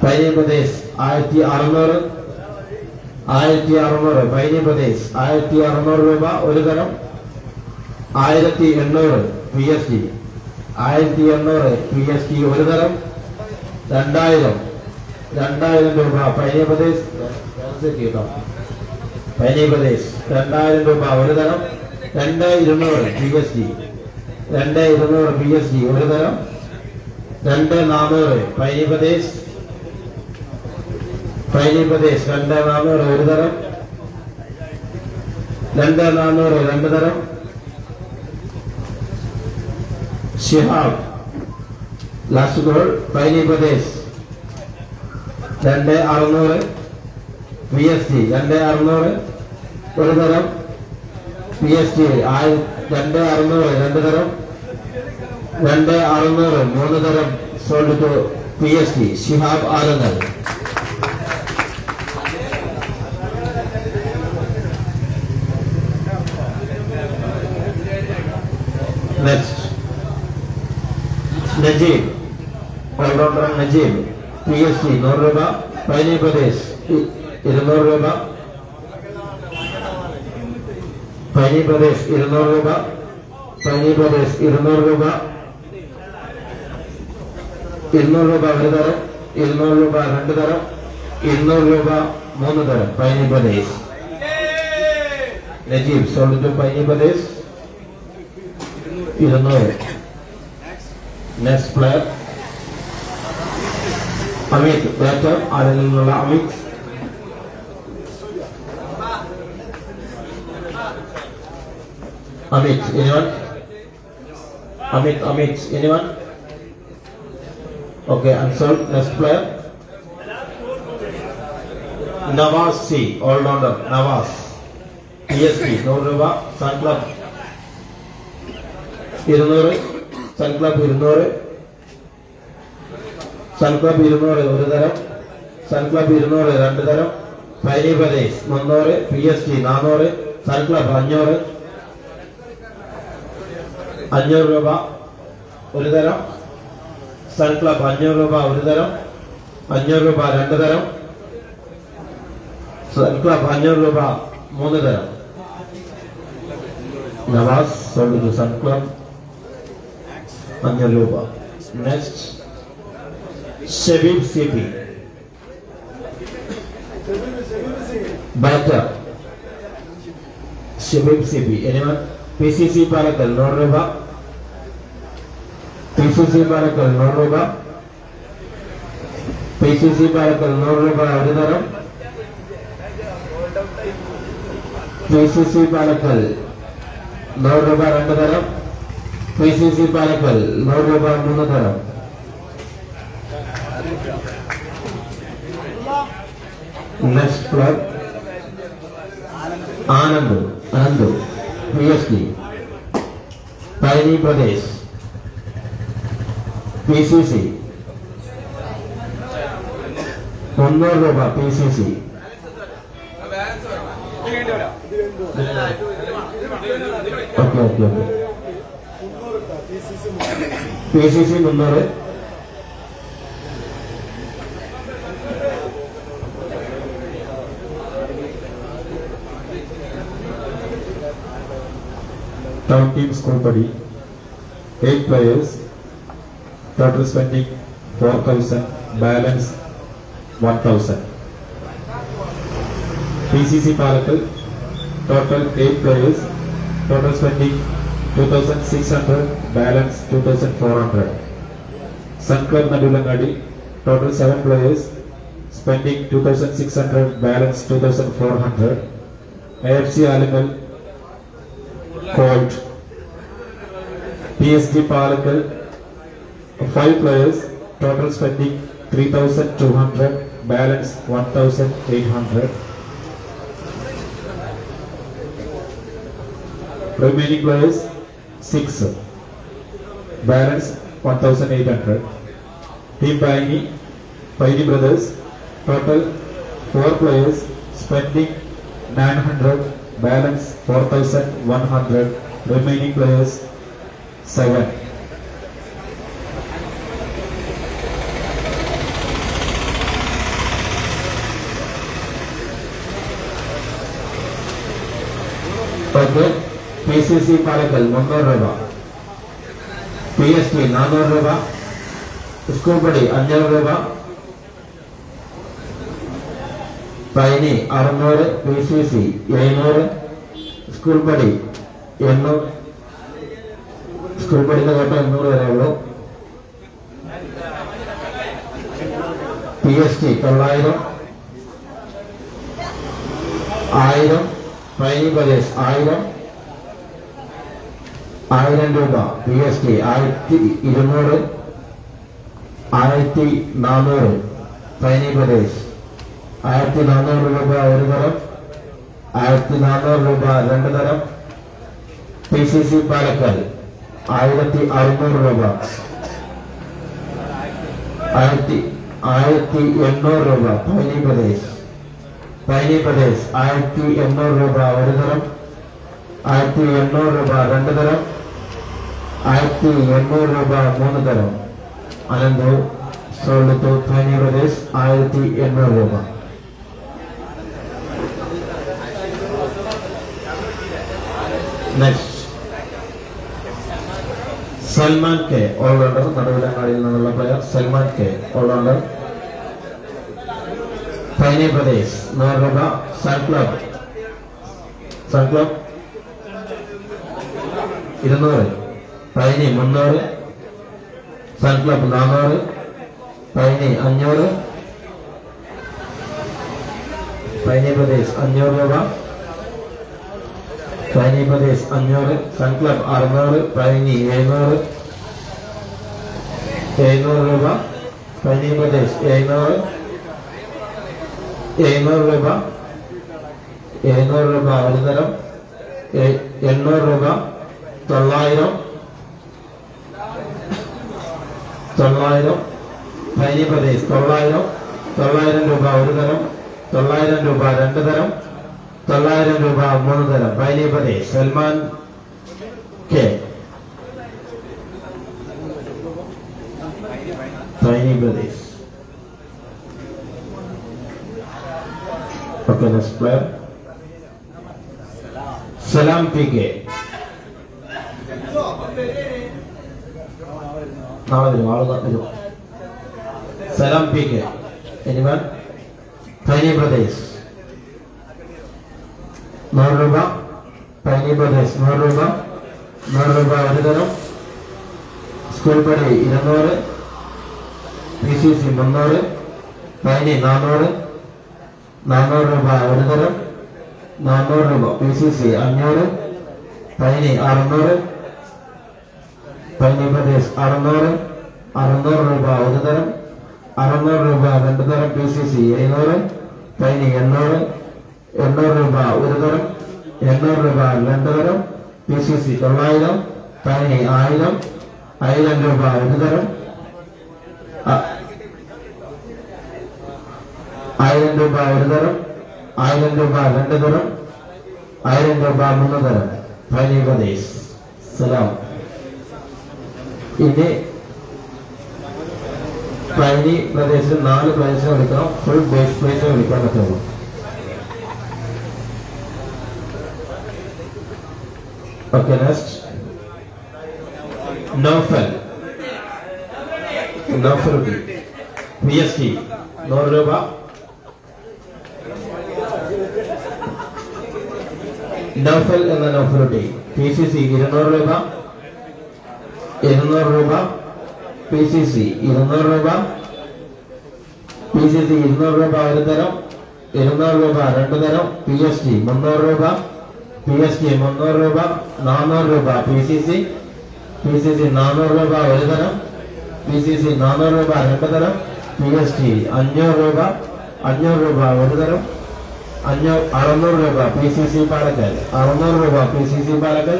പൈനി പ്രദേശ് 1600, 1600 പൈനി പ്രദേശ് 1600 രൂപ ഒരു തരം, 1800 PSD, 1800 PSD ഒരു തരം, 2000 രൂപ പൈനി പ്രദേശ്, പൈനി പ്രദേശ് 2000 രൂപ ഒരു തരം, 2200 PSD, 2200 PSD ഒരു തരം, 2400 പൈനി പ്രദേശ്, പൈനി പ്രദേശ് 2400 ഒരു തരം, 2400 2 തരം. Shihab last goal Paini Pradesh 2600, PSD 2600 ഒരു തരം, PSD 2600 2 തരം, 2600 3 തരം. Sold to PSD Shihab Alangal. Next Najeeb, allrounder Najeeb, PSD 100 രൂപ, പൈനി പ്രദേശ് 200 രൂപ. പൈനി പ്രദേശ് 200 രൂപ. പൈനി പ്രദേശ് 200 രൂപ. 200 രൂപ ഒരു തരം, 200 രൂപ രണ്ട് തരം, 200 രൂപ മൂന്ന് തരം. Paini Pradesh Najeeb sold to Paini Pradesh 200. Next player Amit batter. അതിൽ നിന്നുള്ള Amit. Amit, anyone? Amit, anyone? Okay, unsolved. Next player. Nawaz C, all-rounder. Nawaz. PSP, 100 രൂപ. Sun Club 200. Sun Club 200. Sun Club 200 ഒരു തരം. Sun Club 200 രണ്ട് തരം. Paini Pradesh 300. PST 400. Sun Club 500. 500 രൂപ ഒരു തരം. സൺ ക്ലബ് 500 രൂപ ഒരു തരം. 500 രൂപ രണ്ട് തരം. സൺ ക്ലബ് 500 രൂപ മൂന്ന് തരം. Navas sold to sun club 500 രൂപ. Next Shabeeb CP batter. Shabeeb CP anyone? PCC Palakkal 100 രൂപ. PCC പാലക്കൽ 100 രൂപ. PCC പാലക്കൽ 100 രൂപ ഒരു തരം. PCC പാലക്കൽ 100 രൂപ രണ്ട് തരം. PCC പാലക്കൽ 100 രൂപ മൂന്ന് തരം. Next club Anand PST Paini Pradesh. PCC 300 രൂപ. PCC okay. PCC 300. Town team school buddy, 8 players, total spending 4,000, balance 1,000. PCC Palakal, total 8 players, total spending 2,600, balance 2,400. Sun Club Nadulangadi, total 7 players, spending 2,600, balance 2,400. AFC Alimal Colt. PSG Palakal 5 players, total spending 3,200, balance 1,800. Remaining players 6, balance 1,800. Team Paini Brothers, total 4 players, spending 900, balance 4,100. Remaining players 7. Okay. PCC Palakal 300 രൂപ. PST 400 രൂപ. School പടി 500 രൂപ. പൈനി 600. PCC 700. School പടി 800. School പടിയുടെ കോട്ട 800 വരെ ഉള്ളൂ. PST 900. 1000. പൈനി Pradesh 1000. 1000 രൂപ. PST 1200. 1400. പൈനി Pradesh 1400 രൂപ ഒരു തരം. 1400 രൂപ രണ്ട് തരം. PCC പാലക്കൽ 1600 രൂപ. 1800 രൂപ. പൈനി പ്രദേശ് 1800 രൂപ ഒരു തരം. 1800 രൂപ രണ്ട് തരം. 1800 രൂപ മൂന്ന് തരം. അനന്തപൂർ സോൾഡ് ടു പൈനി പ്രദേശ് 1800 രൂപ. നെക്സ്റ്റ് സൽമാൻ കെ ഓൾറൗണ്ടർ, നടുവിലങ്ങാടിയിൽ നിന്നുള്ള player Salman K all-rounder. Paini Pradesh 100 രൂപ. Sun club 200, Paini 300, Sun Club 400, Paini 500, Paini Pradesh 500 രൂപ. പൈനി പ്രദേശ് 500, സൺ ക്ലബ് 600, പൈനി 700 രൂപ. പൈനി പ്രദേശ് 700 രൂപ. 700 രൂപ ഒരു തരം. 800 രൂപ. 900 പൈനി പ്രദേശ് 900 രൂപ ഒരു തരം. 900 രൂപ 2 തരം. 900 രൂപ 3 തരം. Paini Pradesh Salman K. Paini Pradesh. Okay, next player Salam P K. നാളെ വരും, ആള് വരും. Salam P K. Anyone? Paini Pradesh 100 രൂപ. പൈനി പ്രദേശ് 100 രൂപ. 100 രൂപ ഒരു തരം. സ്കൂൾ പടി 200, PCC 300, പൈനി 400 രൂപ ഒരു തരം. 400 രൂപ. PCC 500, പൈനി 600, പൈനി പ്രദേശ് 600 രൂപ ഒരു തരം. 600 രൂപ 2 തരം. PCC 700, പൈനി 800 രൂപ ഒരു തരം. 800 രൂപ 2 തരം. PCC 900, പൈനി 1000 രൂപ ഒരു തരം. 1000 രൂപ ഒരു തരം. 1000 രൂപ 2 തരം. 1000 രൂപ 3 തരം. പൈനി പ്രദേശ് സലാം. ഇനി പൈനി പ്രദേശത്ത് 4 പ്ലേസിനെ വിളിക്കണം. ഫുൾ ബേസ് പ്ലേസിനെ വിളിക്കാൻ പറ്റുള്ളൂ. Okay, next Naufal. PST 100 രൂപ. നൗഫൽ എന്ന നൗഫലുട്ടി. PCC 200 രൂപ. 200 രൂപ. PCC 200 രൂപ. PCC 200 രൂപ ഒരു തരം. 200 രൂപ 2 തരം. PST 300 രൂപ. PST 300 രൂപ. 400 രൂപ. PCC 400 രൂപ ഒരു തരം. PCC 400 രൂപ 2 തരം. PST 500 രൂപ. 500 രൂപ ഒരു തരം. 600 രൂപ. PCC പാലക്കൽ 600 രൂപ. PCC പാലക്കൽ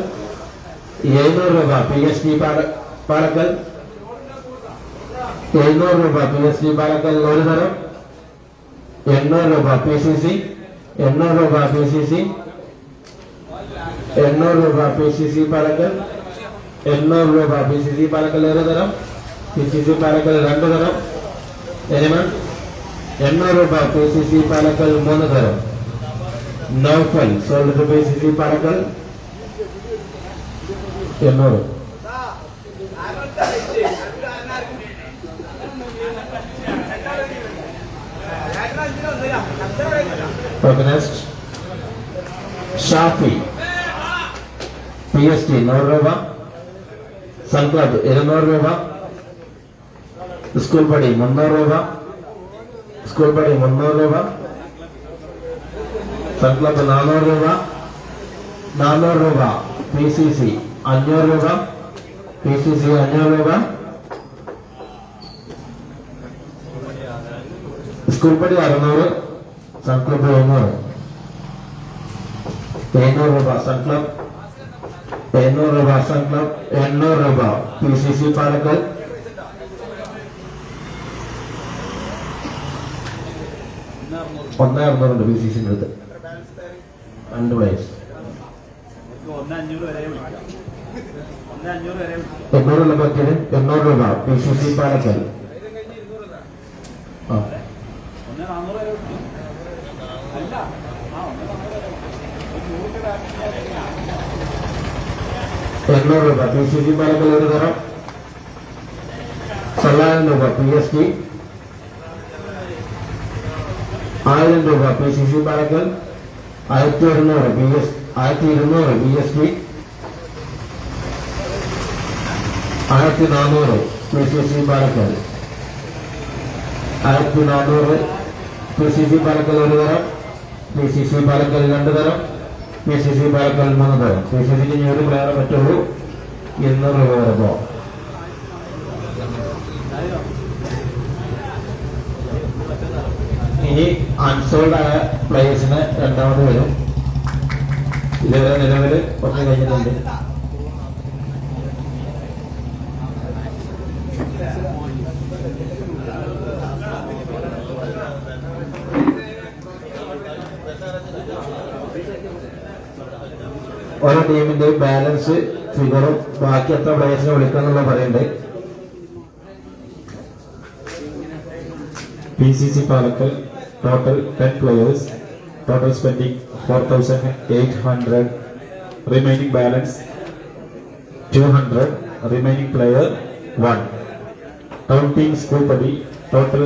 700 രൂപ. PST പാലക്കൽ 700 രൂപ. PST പാലക്കൽ ഒരു തരം. 800 രൂപ. PCC 800 രൂപ. PCC 800 രൂപ. PCC പാലക്കൽ 800 രൂപ. PCC പാലക്കൽ ഒരു തരം. PCC പാലക്കൽ 2 തരം. 800 രൂപ. PCC പാലക്കൽ 3 തരം. Noufal sold to PCC Palakkal 800. Next Shafi. PST 100 രൂപ. സൺ ക്ലബ് 200 രൂപ. സ്കൂൾ പടി 300 രൂപ. സ്കൂൾ പടി 300 രൂപ. സൺ ക്ലബ് 400 രൂപ. 400 രൂപ. PCC 500 രൂപ. PCC 500 രൂപ. സ്കൂൾ പടി 600. Sun club 700. 700 രൂപ. സൺ ക്ലബ് 700 രൂപ. സൺ ക്ലബ് 800 രൂപ. PCC പാലക്കൽ 1600 PCCന്റെ അടുത്ത് 2 പ്ലേസ്. 800 പറ്റിയത് 800 രൂപ. PCC പാലക്കൽ. 200 രൂപ PCC പാലക്കൽ ഒരു തരം. 900 രൂപ PSG. 1000 രൂപ PCC Palakkal. 1200 PSG. 1400 PCC Palakkal. 1400 PCC Palakkal ഒരു തരം. PCC പാലക്കൽ 2 തരം. PCC പാലക്കൽ 3 തരം. PCCക്ക് ഇനി ഒരു പ്ലെയറെ പറ്റുള്ളൂ. 200 രൂപ വരെ പോകാം. ഇനി അൺസോൾഡ് ആയ പ്ലേയേഴ്സിന് രണ്ടാമത് വരും. ഇതുവരെ നിലവിൽ കുറച്ച് കഴിഞ്ഞിട്ടുണ്ട്. ഓരോ ടീമിന്റെ ബാലൻസ് ഫിഗറും ബാക്കി എത്ര പ്ലേയേഴ്സിനെ വിളിക്കാന്നുള്ള പറയുന്നുണ്ട്. PCC Palakkal total 10 players, total spending 4,800, remaining balance 200, remaining player 1. Town team school buddy, total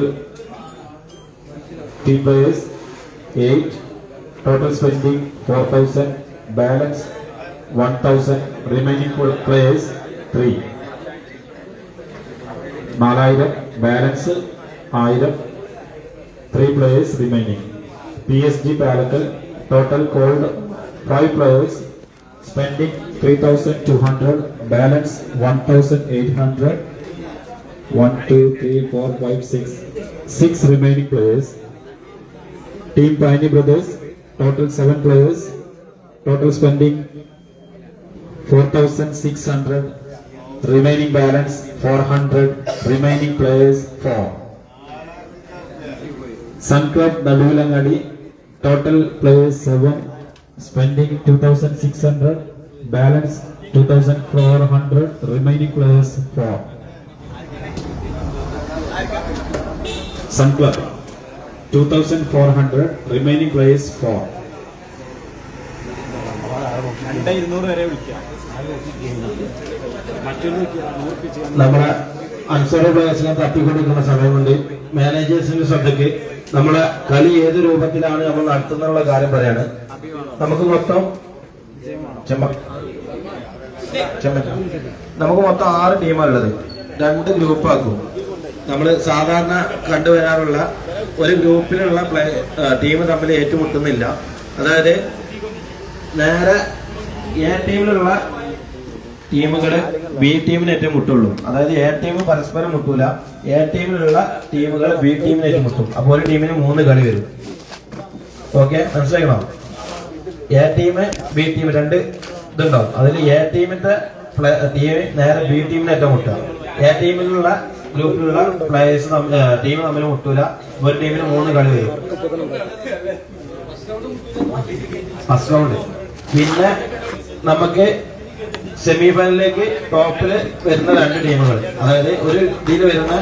team players 8, total spending 4,000, balance 1,000, remaining players 3. 4,000, balance 1,000, 3 players remaining. PSG Palakal, total called 5 players, spending 3,200, balance 1,800. 1, 2, 3, 4, 5, 6. 6 remaining players. Team Pioneer Brothers, total 7 players, total spending 4,600, remaining balance 400, remaining players 4. Sun Club Nadulangadi, total players 7, spending 2,600, balance 2,400, remaining players 4. Sun Club 2,400, remaining players 4. 200 വരെ വിളിക്കാം. നമ്മളെ unsold പ്ലേയേഴ്സിനെ തപ്പിക്കൊണ്ടിരിക്കുന്ന സമയം കൊണ്ട് മാനേജേഴ്സിന്റെ ശ്രദ്ധയ്ക്ക് നമ്മളെ കളി ഏത് രൂപത്തിലാണ് നമ്മൾ നടത്തുന്നുള്ള കാര്യം പറയാണ്. നമുക്ക് മൊത്തം 6 ടീമാണുള്ളത്. 2 ഗ്രൂപ്പാക്കും. നമ്മൾ സാധാരണ കണ്ടുവരാറുള്ള ഒരു ഗ്രൂപ്പിലുള്ള ടീം തമ്മിൽ ഏറ്റുമുട്ടുന്നില്ല. അതായത് നേരെ എ ടീമിലുള്ള ടീമുകൾ ബി ടീമിന് ഏറ്റുമുട്ടുള്ളൂ. അതായത് എ ടീം പരസ്പരം മുട്ടൂല. എ ടീമിലുള്ള ടീമുകൾ ബി ടീമിന് ഏറ്റുമുട്ടും. അപ്പോൾ ഒരു ടീമിന് 3 കളി വരും. ഓക്കെ, മനസ്സിലാക്കണോ? എ ടീം ബി ടീം 2 ഇതുണ്ടാവും. അതിൽ എ ടീമിന്റെ ടീം നേരെ ബി ടീമിന് ഏറ്റുമുട്ടുക. എ ടീമിലുള്ള ഗ്രൂപ്പിലുള്ള പ്ലേയേഴ്സ് ടീം തമ്മിൽ മുട്ടൂല. ഒരു ടീമിന് 3 കളി വരും. First round. പിന്നെ നമുക്ക് സെമി ഫൈനലിലേക്ക് ടോപ്പില് വരുന്ന 2 ടീമുകൾ, അതായത് ഒരു ഇതിൽ വരുന്ന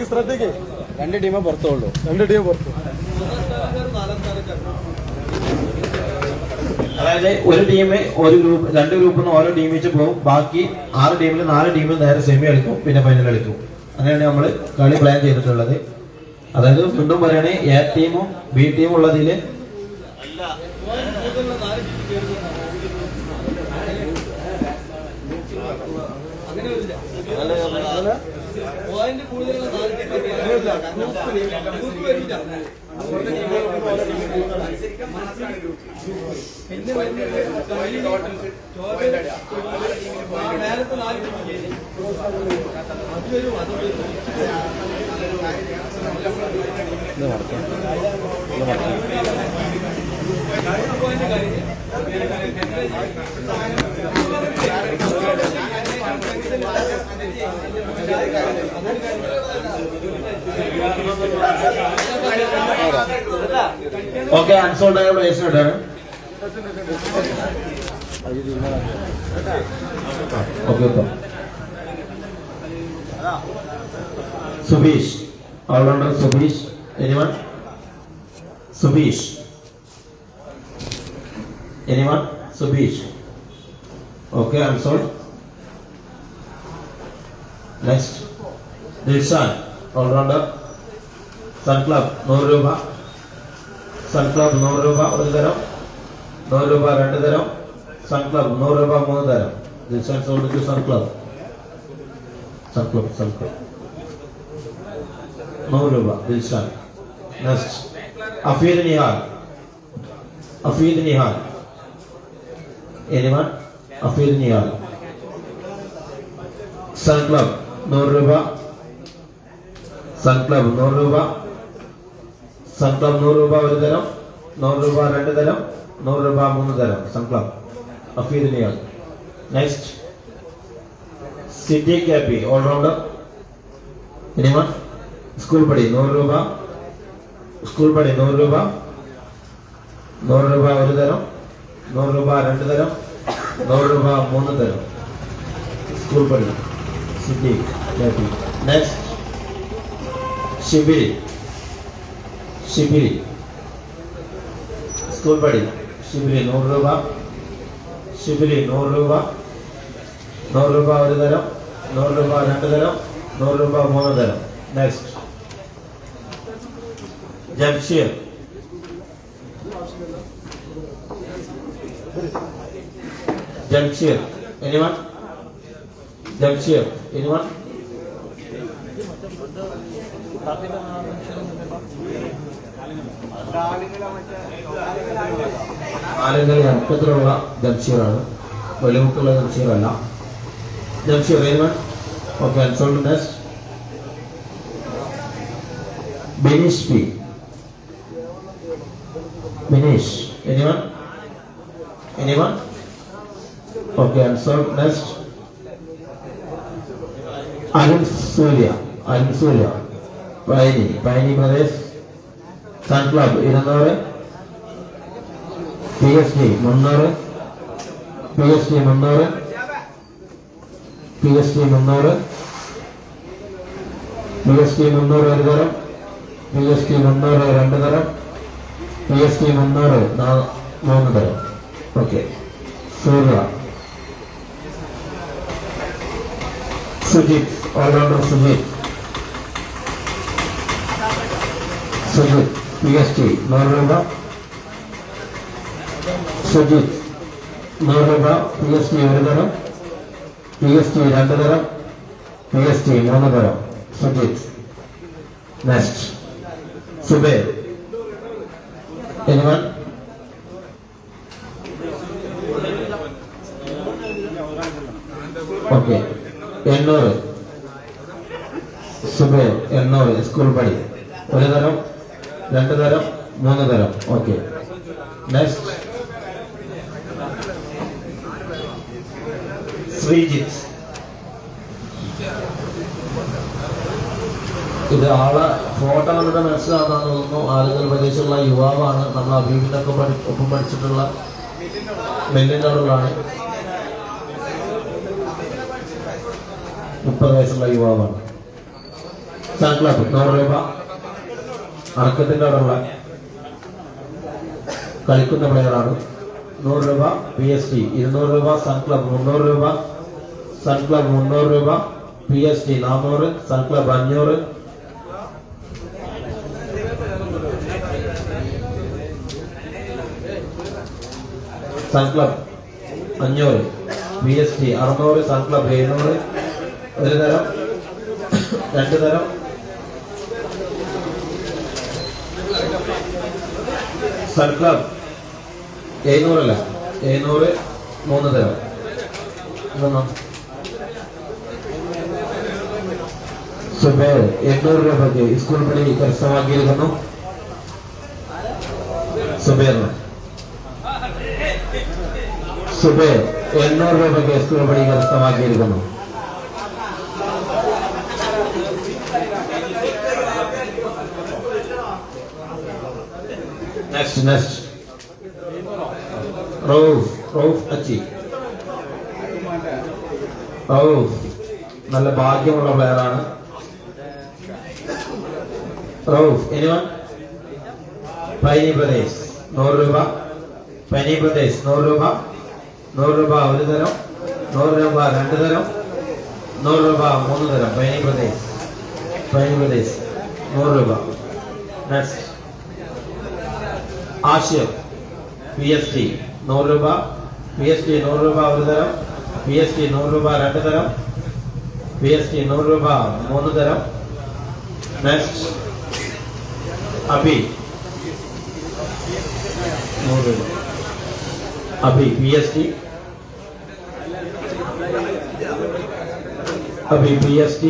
ശ്രദ്ധിക്ക് 2 ടീമേ പുറത്തുള്ളൂ. 2 ടീം പുറത്തു. അതായത് ഒരു ടീം ഒരു ഗ്രൂപ്പ് 2 ഗ്രൂപ്പിൽ നിന്ന് ഓരോ ടീം വെച്ച് പോകും. ബാക്കി 6 ടീമിൽ 4 ടീമിൽ നേരെ സെമി കളിക്കും, പിന്നെ ഫൈനൽ കളിക്കും. അങ്ങനെയാണ് നമ്മൾ കളി പ്ലാൻ ചെയ്തിട്ടുള്ളത്. അതായത് വീണ്ടും പറയണേ, എ ടീമും ബി ടീമും ഉള്ളതില് ഓക്കെ. അൺസോൾഡ് ആയ പ്ലേയേഴ്സ് ഇട്ടാണ്. Subeesh, allrounder Subeesh. Anyone? Subeesh. Anyone? Subeesh. Okay, unsold. Next. Dilshan, all-rounder. Sun Club, 100 രൂപ. Sun Club, 100 രൂപ ഒരു തരം. 100 രൂപ രണ്ട് തരം. Sun Club, 100 രൂപ മൂന്ന് തരം. Dilshan sold to Sun Club. Sun Club. 100 രൂപ, Dilshan. Next. Afid Nihal. Anyone? Afid Nihal. Sun Club, 100 രൂപ. Sun Club, 100 രൂപ. Sun Club, 100 രൂപ ഒരു തരം. 100 രൂപ രണ്ട് തരം. 100 രൂപ മൂന്ന് തരം. Sun Club. Afid Nihal. Next. City Cappy, all-rounder. Anyone? School buddy, 100 രൂപ. School buddy, 100 രൂപ. 100 രൂപ ഒരു തരം. 100 രൂപ രണ്ട് തരം. 100 രൂപ മൂന്ന് തരം. School buddy. City Cappy. Next. Shibiri. School buddy. Shibiri, 100 രൂപ. Shibiri, 100 രൂപ. 100 രൂപ ഒരു തരം. 100 രൂപ രണ്ട് തരം. 100 രൂപ മൂന്ന് തരം. Next. Jamshir. Anyone? Jamshir. Anyone? ആരെങ്കിലും ഇറക്കത്തിലുള്ള ജംഷീറാണ്, വെളിമുക്കുള്ള ജംഷീറല്ല. Jamsheer anyone? Okay, unsold. Next. Binish P. Anyone? Okay, unsold. Next. Alim Surya. Paini Pradesh. Sun Club, 200. PSG 300. PSG 300 ഒരു തരം. PSG 300 രണ്ട് തരം. PSG 300 മൂന്ന് തരം. ഓക്കെ. സൂര്യ. സുജിത്, ഓൾറൗണ്ടർ സുജിത്. PSG 100 രൂപ. സുജിത് 100 രൂപ. PSG ഒരു തരം. PSG രണ്ട് തരം. PSG മൂന്ന് തരം. Sujith. Next. Subair. Anyone? Okay. 800. Subair 800. School buddy. ഒരു തരം രണ്ട് തരം മൂന്ന് തരം. Okay. Next. ശ്രീജിത്ത്. ഇത് ആളെ ഫോട്ടോ കണ്ടിട്ട് മനസ്സിലാണെന്ന് തോന്നുന്നു. ആലുകൾ പ്രദേശമുള്ള യുവാവാണ്. നമ്മൾ അബീബിന്റെ ഒപ്പം പഠിച്ചിട്ടുള്ള മെല്ലിന്റെ ആളുകളാണ്. 30 വയസ്സുള്ള യുവാവാണ്. സൺ ക്ലബ് 100 രൂപ. അടക്കത്തിന്റെ അവിടെയുള്ള കളിക്കുന്ന പ്ലെയറാണ്. 100 രൂപ. PSG 200 രൂപ. സൺ ക്ലബ് 300 രൂപ. സൺ ക്ലബ് 300 രൂപ. PSG 400. Sun club 500. Sun club 500. PSG 600. Sun club 700. ഒരു തരം രണ്ട് തരം. സൺ ക്ലബ് 700 അല്ല 700 മൂന്ന് തരം. സുബൈർ 800 രൂപയ്ക്ക് സ്കൂൾ പണി കരസ്ഥമാക്കിയിരിക്കുന്നു. സുബൈർ 800 രൂപയ്ക്ക് സ്കൂൾ പണി കരസ്ഥമാക്കിയിരിക്കുന്നു. Next. Rauf Achi. നല്ല ഭാഗ്യമുള്ള പ്ലെയറാണ്. റൌഫ്. anyone? പൈനി പ്രദേശ് 100 രൂപ. പൈനി പ്രദേശ് 100 രൂപ. 100 രൂപ ഒരു തരം. 100 രൂപ 2 തരം, 100 രൂപ 3 തരം. പൈനി പ്രദേശ് 100 രൂപ. നെക്സ്റ്റ് ആശയം PST 100 രൂപ, PST 100 രൂപ 1 തരം, PST 100 രൂപ 2 തരം, PST 100 രൂപ 3 തരം. നെക്സ്റ്റ് അഭി 100 രൂപ. अभी PST अभी PST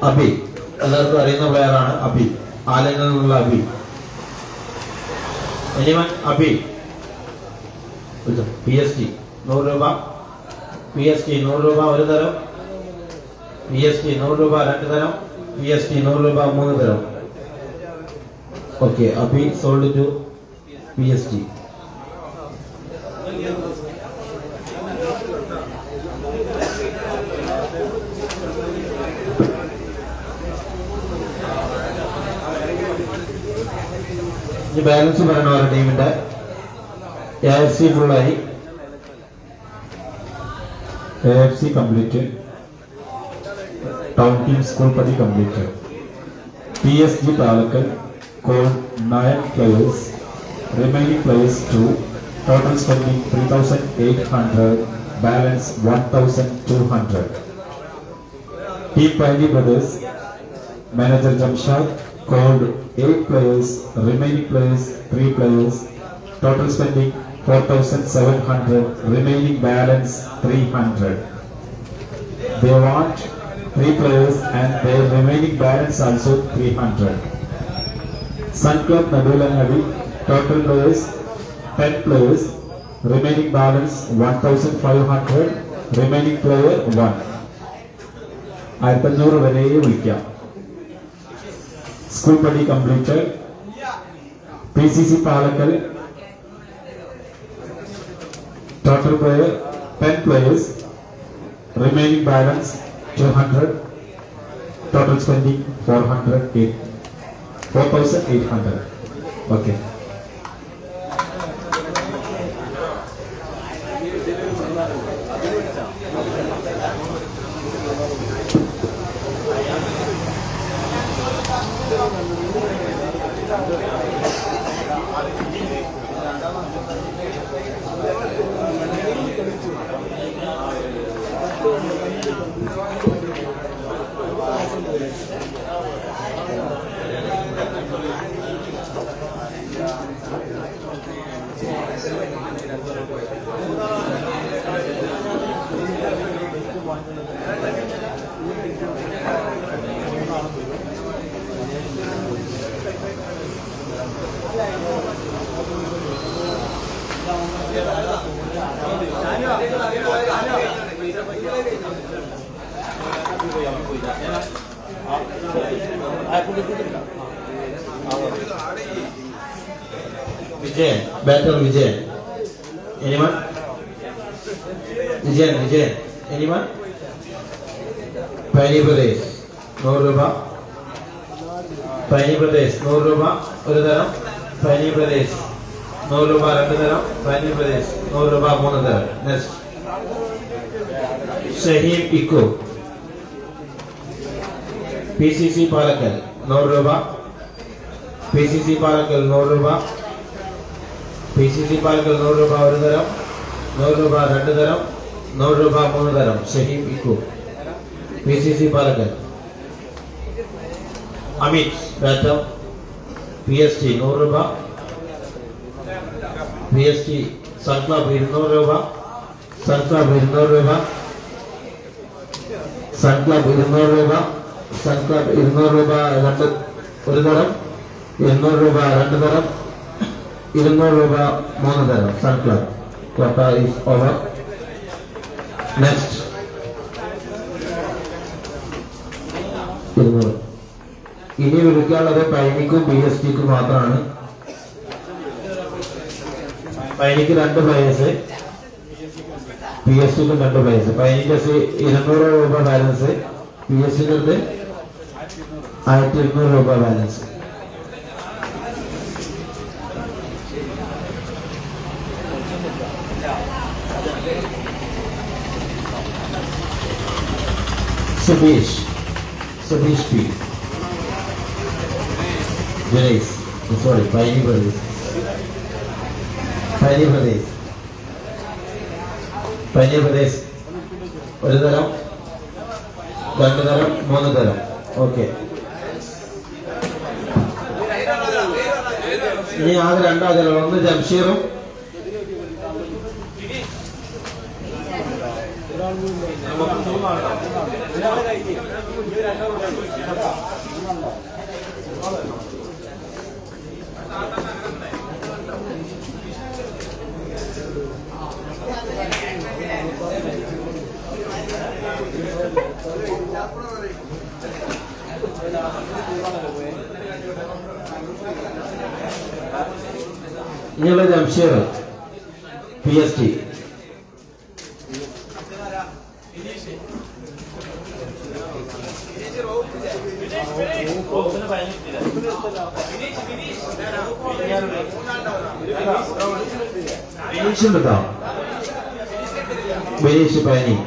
अभी എല്ലാവർക്കും അറിയുന്ന പേരാണ് അഭി. ആലങ്ങളിൽ നിന്നുള്ള അഭി. എനിവൻ അഭി PST 100 രൂപ, PST 100 രൂപ 1 തരം, PST 100 രൂപ 2 തരം, PST 100 രൂപ 3 തരം. Okay, Abhi sold to PST. ഇനി ബാലൻസ് പറയണ ഒരു ടീമിന്റെ AFC ഫുള്ളായി. AFC completed. Town team school party completed. PSG Palakkal called 9 players. Remaining players 2. Total spending 3,800. Balance 1,200. Team Paini Brothers manager Jamshad called 8 players. Remaining players 3 players. Total spending 4,700. Remaining balance 300. They want 3 players and their remaining balance also 300. Sun Club Nadulangadi total players 10 players. Remaining balance 1,500. Remaining player 1. 1500 വരെ വിളിക്കാം. School party completed. PCC Palakkal total player 10 players. Remaining balance 200. Total spending 4,800. Okay. Vijayan, battle Vijayan. Anyone? Vijayan. Anyone? Paini Pradesh, 100 രൂപ. Paini Pradesh, 100 രൂപ 1 തരം. Paini Pradesh, 100 രൂപ 2 തരം. Paini Pradesh, 100 രൂപ 3 തരം. Next. Shahim Ikko. PCC Palakkal, 100 രൂപ. PCC Palakkal, 100 രൂപ. PCC Palakkal, 100 രൂപ 1 തരം. 100 രൂപ 2 തരം. 100 രൂപ 3 തരം. Shahim Ikko. PCC Palakkal. Amit Batam. PST 100 രൂപ. PST Sun Club 200 രൂപ. Sun Club 200 രൂപ. Sun Club 200 രൂപ. Sun Club 200 രൂപ 1 തരം. 200 രൂപ 2 തരം. 200 രൂപ 3 തരം. Sun Club quota is over. Next. 200. ഇനി വിളിക്കാനുള്ളത് പൈനിക്കും PSTക്കും മാത്രമാണ്. പൈനിക്ക് 2 പ്ലേയേഴ്സ്, PSTക്കും 2 പ്ലേയേഴ്സ്. പൈനിക്ക് 200 രൂപ ബാലൻസ്, PSTക്ക് 1200 രൂപ balance. Subesh P. Junaid, sorry, Pioneer Brothers. ഒരു തരം, രണ്ടു തരം, മൂന്ന് തരം. ഓക്കെ, ഇനി ആകെ രണ്ടാളുകൾ, ഒന്ന് ജംഷീറും ഇനിയുള്ള ജംഷീർ PST. ബിനീഷ് പയനി.